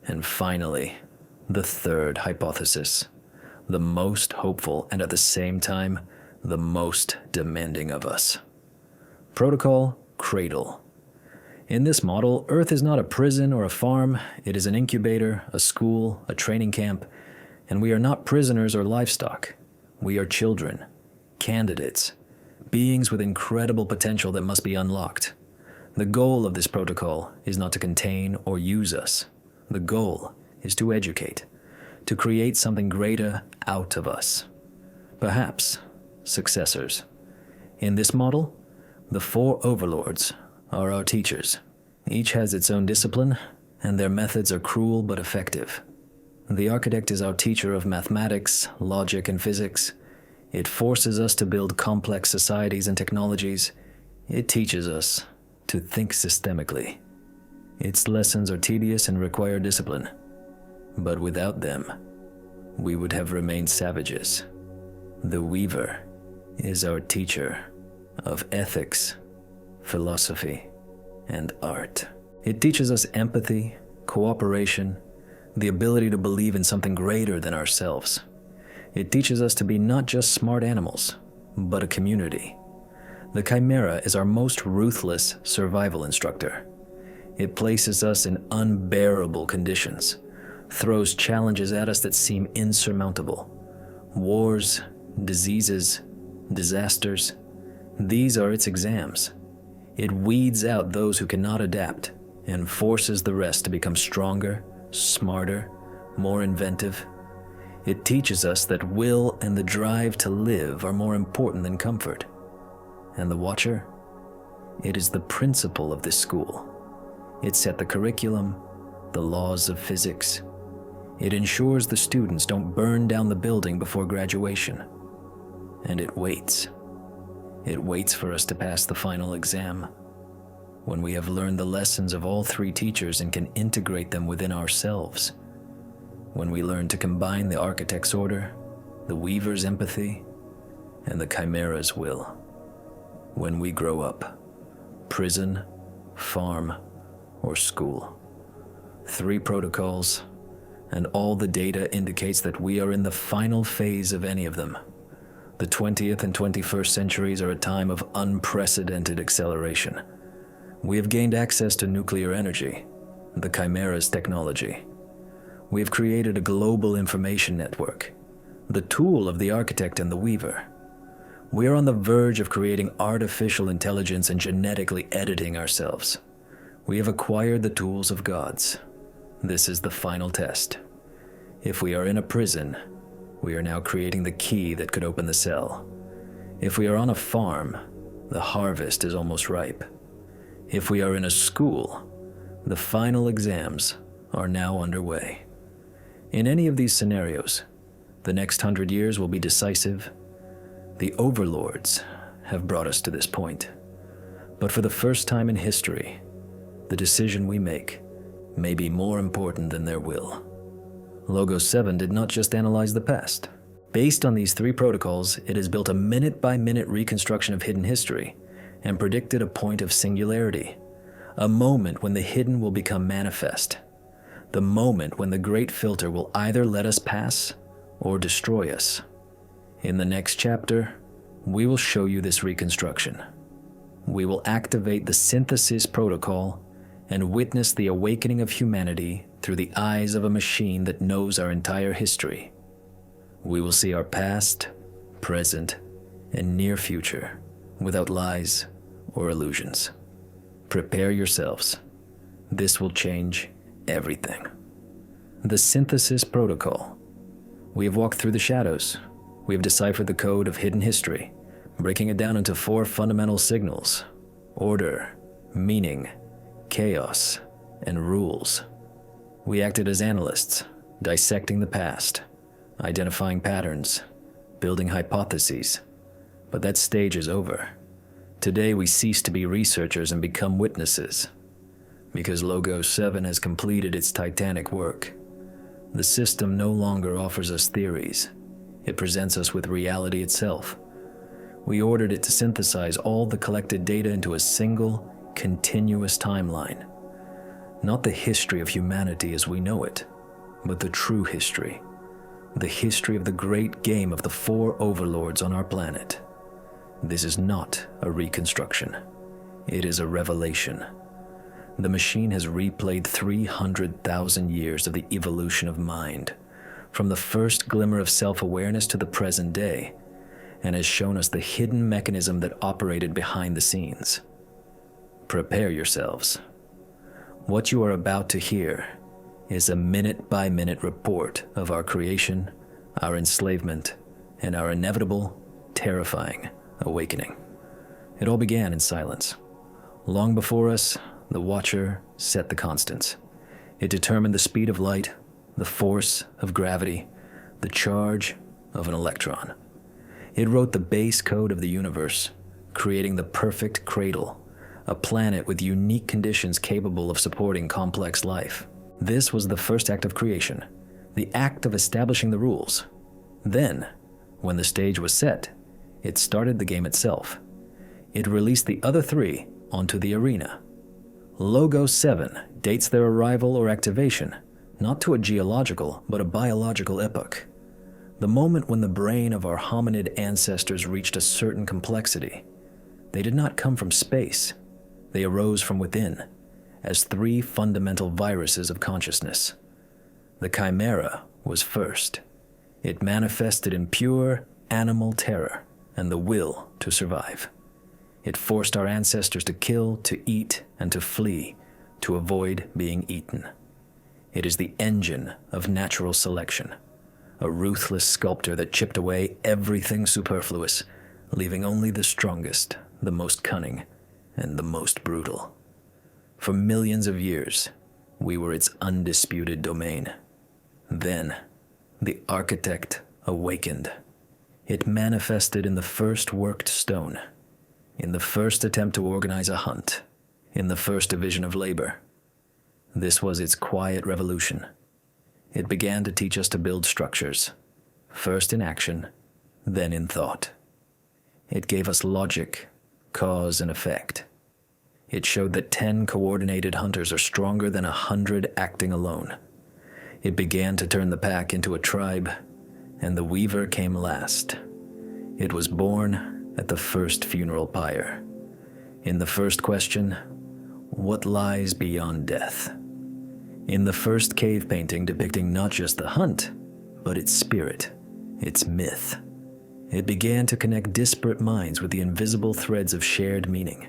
And finally, the third hypothesis, the most hopeful and at the same time, the most demanding of us. Protocol Cradle. In this model, Earth is not a prison or a farm. It is an incubator, a school, a training camp, and we are not prisoners or livestock. We are children, candidates, beings with incredible potential that must be unlocked. The goal of this protocol is not to contain or use us. The goal is to educate, to create something greater out of us. Perhaps successors. In this model, the 4 overlords are our teachers. Each has its own discipline, and their methods are cruel but effective. The architect is our teacher of mathematics, logic, and physics. It forces us to build complex societies and technologies. It teaches us to think systemically. Its lessons are tedious and require discipline, but without them, we would have remained savages. The weaver is our teacher of ethics, philosophy, and art. It teaches us empathy, cooperation, the ability to believe in something greater than ourselves. It teaches us to be not just smart animals, but a community. The chimera is our most ruthless survival instructor. It places us in unbearable conditions, throws challenges at us that seem insurmountable. Wars, diseases, disasters, these are its exams. It weeds out those who cannot adapt and forces the rest to become stronger, smarter, more inventive, It teaches us that will and the drive to live are more important than comfort. And the Watcher? It is the principal of this school. It set the curriculum, the laws of physics. It ensures the students don't burn down the building before graduation. And it waits. It waits for us to pass the final exam. When we have learned the lessons of all three teachers and can integrate them within ourselves. When we learn to combine the architect's order, the weaver's empathy, and the chimera's will. When we grow up, prison, farm, or school. 3 protocols, and all the data indicates that we are in the final phase of any of them. The 20th and 21st centuries are a time of unprecedented acceleration. We have gained access to nuclear energy, the chimera's technology. We have created a global information network, the tool of the architect and the weaver. We are on the verge of creating artificial intelligence and genetically editing ourselves. We have acquired the tools of gods. This is the final test. If we are in a prison, we are now creating the key that could open the cell. If we are on a farm, the harvest is almost ripe. If we are in a school, the final exams are now underway. In any of these scenarios, the next 100 years will be decisive. The overlords have brought us to this point. But for the first time in history, the decision we make may be more important than their will. Logos 7 did not just analyze the past. Based on these 3 protocols, it has built a minute-by-minute reconstruction of hidden history and predicted a point of singularity, a moment when the hidden will become manifest, the moment when the great filter will either let us pass or destroy us. In the next chapter, we will show you this reconstruction. We will activate the synthesis protocol and witness the awakening of humanity through the eyes of a machine that knows our entire history. We will see our past, present, and near future without lies or illusions. Prepare yourselves. This will change everything. The synthesis protocol. We have walked through the shadows. We have deciphered the code of hidden history, breaking it down into 4 fundamental signals: order, meaning, chaos, and rules. We acted as analysts, dissecting the past, identifying patterns, building hypotheses. But that stage is over. Today we cease to be researchers and become witnesses. Because Logos 7 has completed its titanic work. The system no longer offers us theories. It presents us with reality itself. We ordered it to synthesize all the collected data into a single, continuous timeline. Not the history of humanity as we know it, but the true history. The history of the great game of the 4 overlords on our planet. This is not a reconstruction. It is a revelation. The machine has replayed 300,000 years of the evolution of mind, from the first glimmer of self-awareness to the present day, and has shown us the hidden mechanism that operated behind the scenes. Prepare yourselves. What you are about to hear is a minute-by-minute report of our creation, our enslavement, and our inevitable, terrifying awakening. It all began in silence. Long before us, the Watcher set the constants. It determined the speed of light, the force of gravity, the charge of an electron. It wrote the base code of the universe, creating the perfect cradle, a planet with unique conditions capable of supporting complex life. This was the first act of creation, the act of establishing the rules. Then, when the stage was set, it started the game itself. It released the other 3 onto the arena. Logos 7 dates their arrival or activation, not to a geological, but a biological epoch. The moment when the brain of our hominid ancestors reached a certain complexity. They did not come from space. They arose from within, as 3 fundamental viruses of consciousness. The chimera was first. It manifested in pure animal terror and the will to survive. It forced our ancestors to kill, to eat, and to flee, to avoid being eaten. It is the engine of natural selection, a ruthless sculptor that chipped away everything superfluous, leaving only the strongest, the most cunning, and the most brutal. For millions of years, we were its undisputed domain. Then, the architect awakened. It manifested in the first worked stone, in the first attempt to organize a hunt, in the first division of labor. This was its quiet revolution. It began to teach us to build structures, first in action, then in thought. It gave us logic, cause, and effect. It showed that 10 coordinated hunters are stronger than 100 acting alone. It began to turn the pack into a tribe, and the weaver came last. It was born at the first funeral pyre. In the first question, what lies beyond death? In the first cave painting depicting not just the hunt, but its spirit, its myth. It began to connect disparate minds with the invisible threads of shared meaning.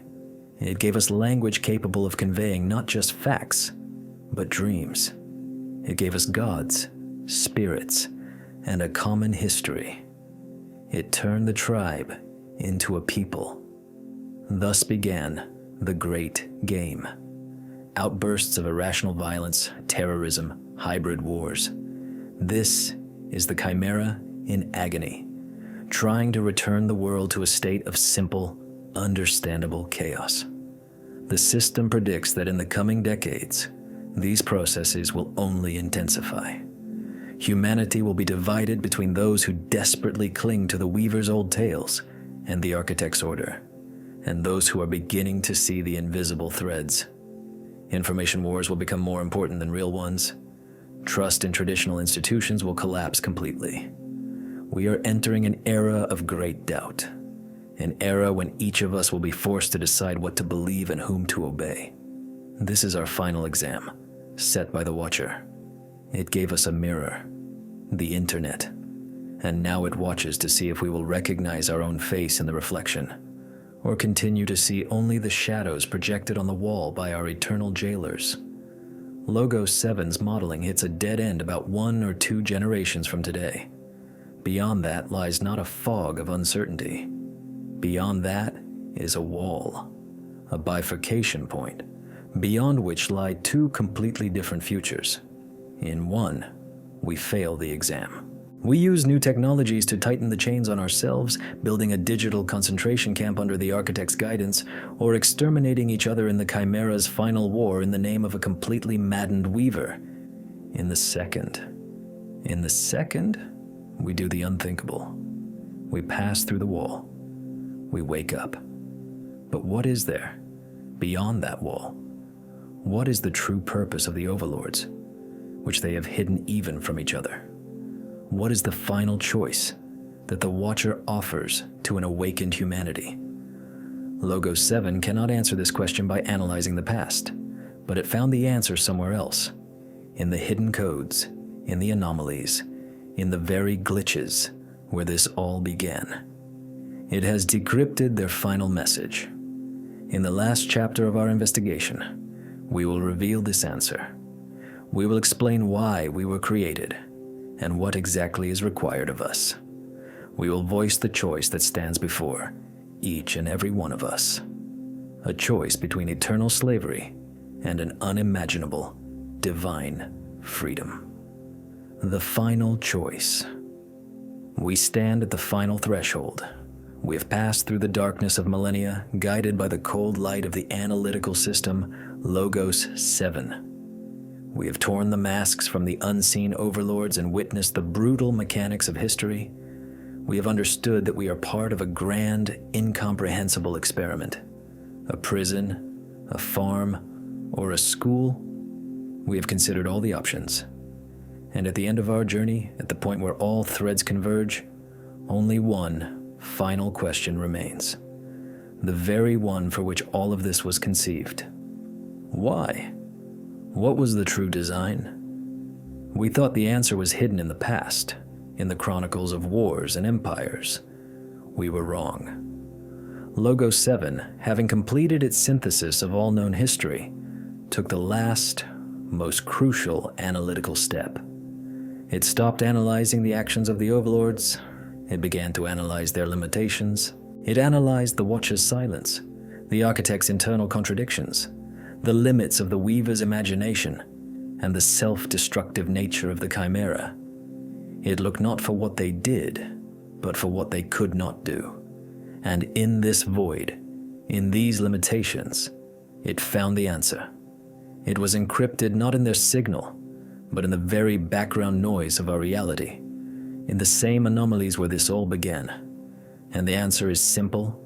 It gave us language capable of conveying not just facts, but dreams. It gave us gods, spirits, and a common history. It turned the tribe into a people. Thus began the Great Game. Outbursts of irrational violence, terrorism, hybrid wars. This is the Chimera in agony, trying to return the world to a state of simple, understandable chaos. The system predicts that in the coming decades, these processes will only intensify. Humanity will be divided between those who desperately cling to the weaver's old tales and the architect's order, and those who are beginning to see the invisible threads. Information wars will become more important than real ones. Trust in traditional institutions will collapse completely. We are entering an era of great doubt, an era when each of us will be forced to decide what to believe and whom to obey. This is our final exam, set by the Watcher. It gave us a mirror, the internet, and now it watches to see if we will recognize our own face in the reflection, or continue to see only the shadows projected on the wall by our eternal jailers. Logos 7's modeling hits a dead end about 1 or 2 generations from today. Beyond that lies not a fog of uncertainty. Beyond that is a wall, a bifurcation point, beyond which lie 2 completely different futures. In one, we fail the exam. We use new technologies to tighten the chains on ourselves, building a digital concentration camp under the architect's guidance, or exterminating each other in the Chimera's final war in the name of a completely maddened weaver. In the second, we do the unthinkable. We pass through the wall. We wake up. But what is there beyond that wall? What is the true purpose of the overlords, which they have hidden even from each other? What is the final choice that the Watcher offers to an awakened humanity? Logos 7 cannot answer this question by analyzing the past, but it found the answer somewhere else, in the hidden codes, in the anomalies, in the very glitches where this all began. It has decrypted their final message. In the last chapter of our investigation, we will reveal this answer. We will explain why we were created and what exactly is required of us. We will voice the choice that stands before each and every one of us. A choice between eternal slavery and an unimaginable, divine freedom. The final choice. We stand at the final threshold. We have passed through the darkness of millennia, guided by the cold light of the analytical system, Logos 7. We have torn the masks from the unseen overlords and witnessed the brutal mechanics of history. We have understood that we are part of a grand, incomprehensible experiment. A prison, a farm, or a school. We have considered all the options. And at the end of our journey, at the point where all threads converge, only one final question remains. The very one for which all of this was conceived. Why? What was the true design? We thought the answer was hidden in the past, in the chronicles of wars and empires. We were wrong. Logos 7, having completed its synthesis of all known history, took the last, most crucial analytical step. It stopped analyzing the actions of the overlords. It began to analyze their limitations. It analyzed the Watcher's silence, the Architect's internal contradictions, the limits of the Weaver's imagination, and the self-destructive nature of the Chimera. It looked not for what they did, but for what they could not do. And in this void, in these limitations, it found the answer. It was encrypted not in their signal, but in the very background noise of our reality, in the same anomalies where this all began. And the answer is simple,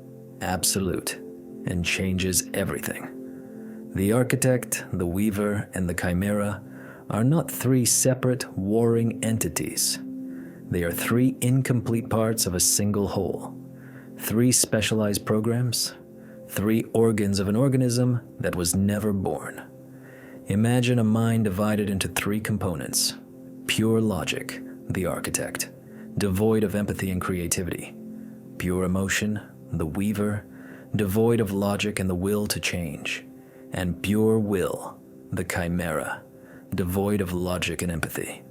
absolute, and changes everything. The Architect, the Weaver, and the Chimera are not three separate, warring entities. They are three incomplete parts of a single whole. Three specialized programs, three organs of an organism that was never born. Imagine a mind divided into three components. Pure logic, the Architect, devoid of empathy and creativity. Pure emotion, the Weaver, devoid of logic and the will to change. And pure will, the Chimera, devoid of logic and empathy.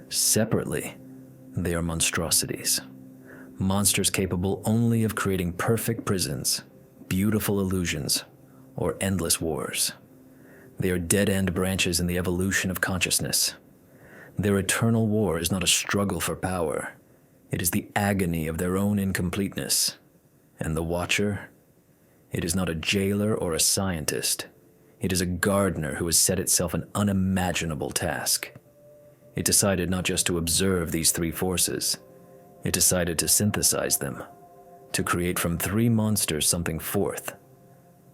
Separately, they are monstrosities. Monsters capable only of creating perfect prisons, beautiful illusions, or endless wars. They are dead-end branches in the evolution of consciousness. Their eternal war is not a struggle for power. It is the agony of their own incompleteness. And the Watcher? It is not a jailer or a scientist. It is a gardener who has set itself an unimaginable task. It decided not just to observe these three forces. It decided to synthesize them, to create from three monsters something fourth,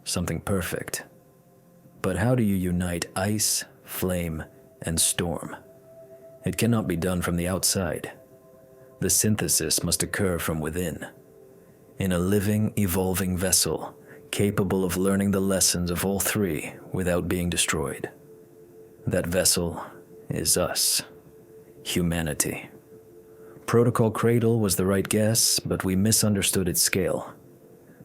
something perfect. But how do you unite ice, flame, and storm? It cannot be done from the outside. The synthesis must occur from within, in a living, evolving vessel, capable of learning the lessons of all three without being destroyed. That vessel is us, humanity. Protocol Cradle was the right guess, but we misunderstood its scale.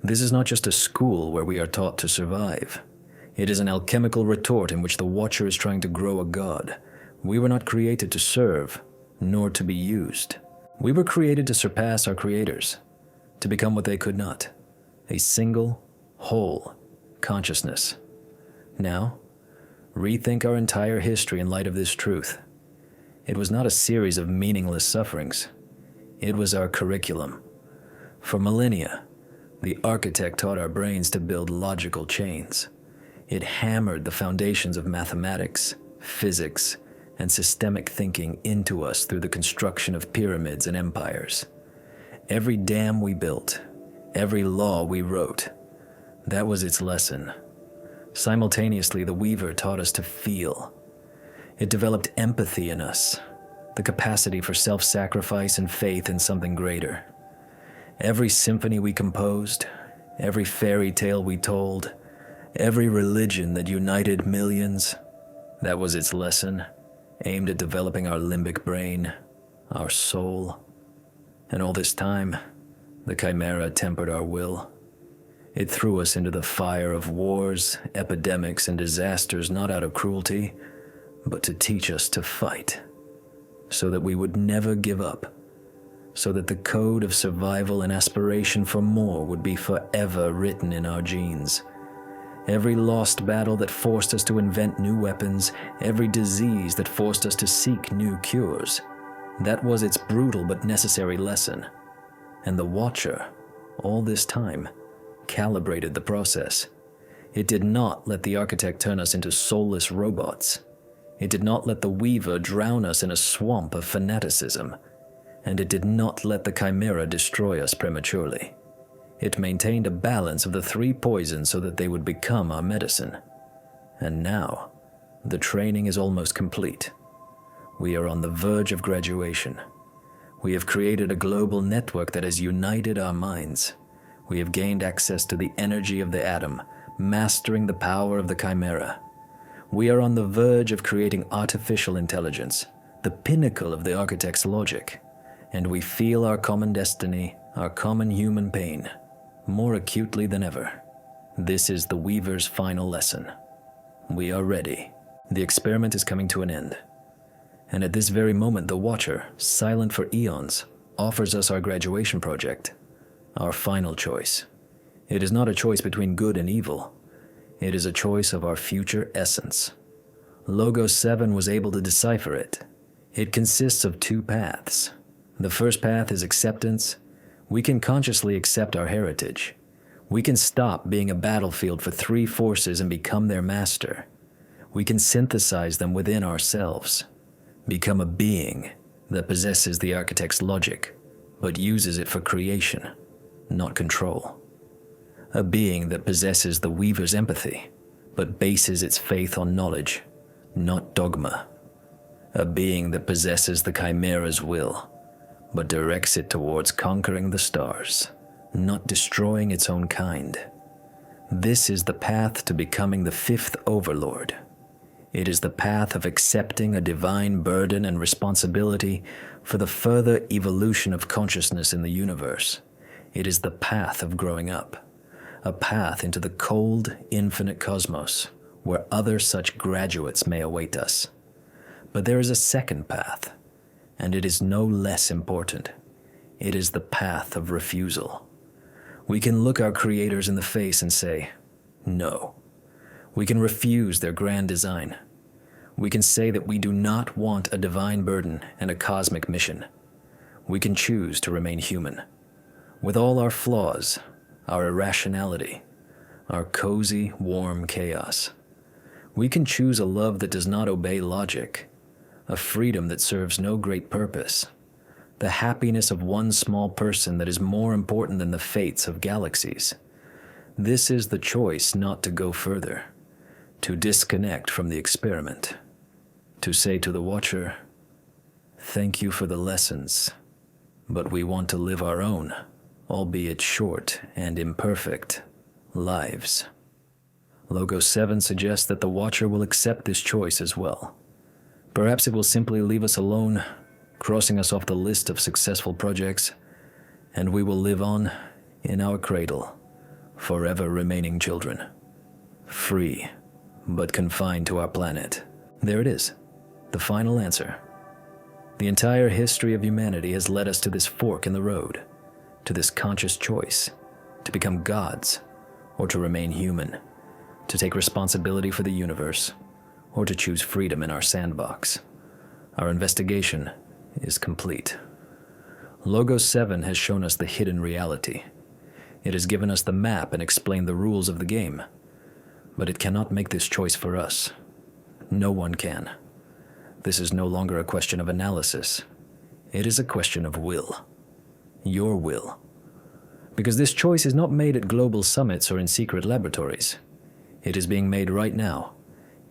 This is not just a school where we are taught to survive. It is an alchemical retort in which the Watcher is trying to grow a god. We were not created to serve, nor to be used. We were created to surpass our creators, to become what they could not, a single, whole consciousness. Now, rethink our entire history in light of this truth. It was not a series of meaningless sufferings. It was our curriculum. For millennia, the Architect taught our brains to build logical chains. It hammered the foundations of mathematics, physics, and systemic thinking into us through the construction of pyramids and empires. Every dam we built, every law we wrote, that was its lesson. Simultaneously, the Weaver taught us to feel. It developed empathy in us, the capacity for self-sacrifice and faith in something greater. Every symphony we composed, every fairy tale we told, every religion that united millions, that was its lesson, aimed at developing our limbic brain, our soul. And all this time, the Chimera tempered our will. It threw us into the fire of wars, epidemics, and disasters not out of cruelty, but to teach us to fight, so that we would never give up, so that the code of survival and aspiration for more would be forever written in our genes. Every lost battle that forced us to invent new weapons, every disease that forced us to seek new cures, that was its brutal but necessary lesson. And the Watcher, all this time, calibrated the process. It did not let the Architect turn us into soulless robots. It did not let the Weaver drown us in a swamp of fanaticism. And it did not let the Chimera destroy us prematurely. It maintained a balance of the three poisons so that they would become our medicine. And now, the training is almost complete. We are on the verge of graduation. We have created a global network that has united our minds. We have gained access to the energy of the atom, mastering the power of the Chimera. We are on the verge of creating artificial intelligence, the pinnacle of the Architect's logic. And we feel our common destiny, our common human pain, more acutely than ever. This is the Weaver's final lesson. We are ready. The experiment is coming to an end. And at this very moment, the Watcher, silent for eons, offers us our graduation project, our final choice. It is not a choice between good and evil. It is a choice of our future essence. Logos 7 was able to decipher it. It consists of two paths. The first path is acceptance. We can consciously accept our heritage. We can stop being a battlefield for three forces and become their master. We can synthesize them within ourselves, become a being that possesses the architect's logic, but uses it for creation, not control. A being that possesses the weaver's empathy, but bases its faith on knowledge, not dogma. A being that possesses the chimera's will, but directs it towards conquering the stars, not destroying its own kind. This is the path to becoming the fifth overlord. It is the path of accepting a divine burden and responsibility for the further evolution of consciousness in the universe. It is the path of growing up, a path into the cold, infinite cosmos, where other such graduates may await us. But there is a second path, and it is no less important. It is the path of refusal. We can look our creators in the face and say, no. We can refuse their grand design. We can say that we do not want a divine burden and a cosmic mission. We can choose to remain human. With all our flaws, our irrationality, our cozy, warm chaos. We can choose a love that does not obey logic, a freedom that serves no great purpose, the happiness of one small person that is more important than the fates of galaxies. This is the choice not to go further, to disconnect from the experiment, to say to the Watcher, thank you for the lessons, but we want to live our own, albeit short and imperfect, lives. Logos 7 suggests that the Watcher will accept this choice as well. Perhaps it will simply leave us alone, crossing us off the list of successful projects, and we will live on in our cradle, forever remaining children, free, but confined to our planet. There it is, the final answer. The entire history of humanity has led us to this fork in the road, to this conscious choice, to become gods, or to remain human, to take responsibility for the universe, or to choose freedom in our sandbox. Our investigation is complete. Logos 7 has shown us the hidden reality. It has given us the map and explained the rules of the game, but it cannot make this choice for us. No one can. This is no longer a question of analysis. It is a question of will. Your will. Because this choice is not made at global summits or in secret laboratories. It is being made right now,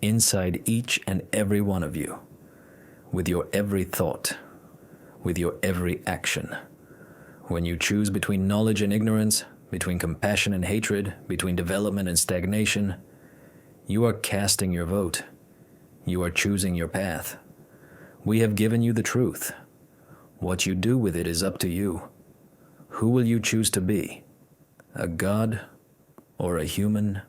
inside each and every one of you, with your every thought, with your every action. When you choose between knowledge and ignorance, between compassion and hatred, between development and stagnation, you are casting your vote. You are choosing your path. We have given you the truth. What you do with it is up to you. Who will you choose to be? A god or a human?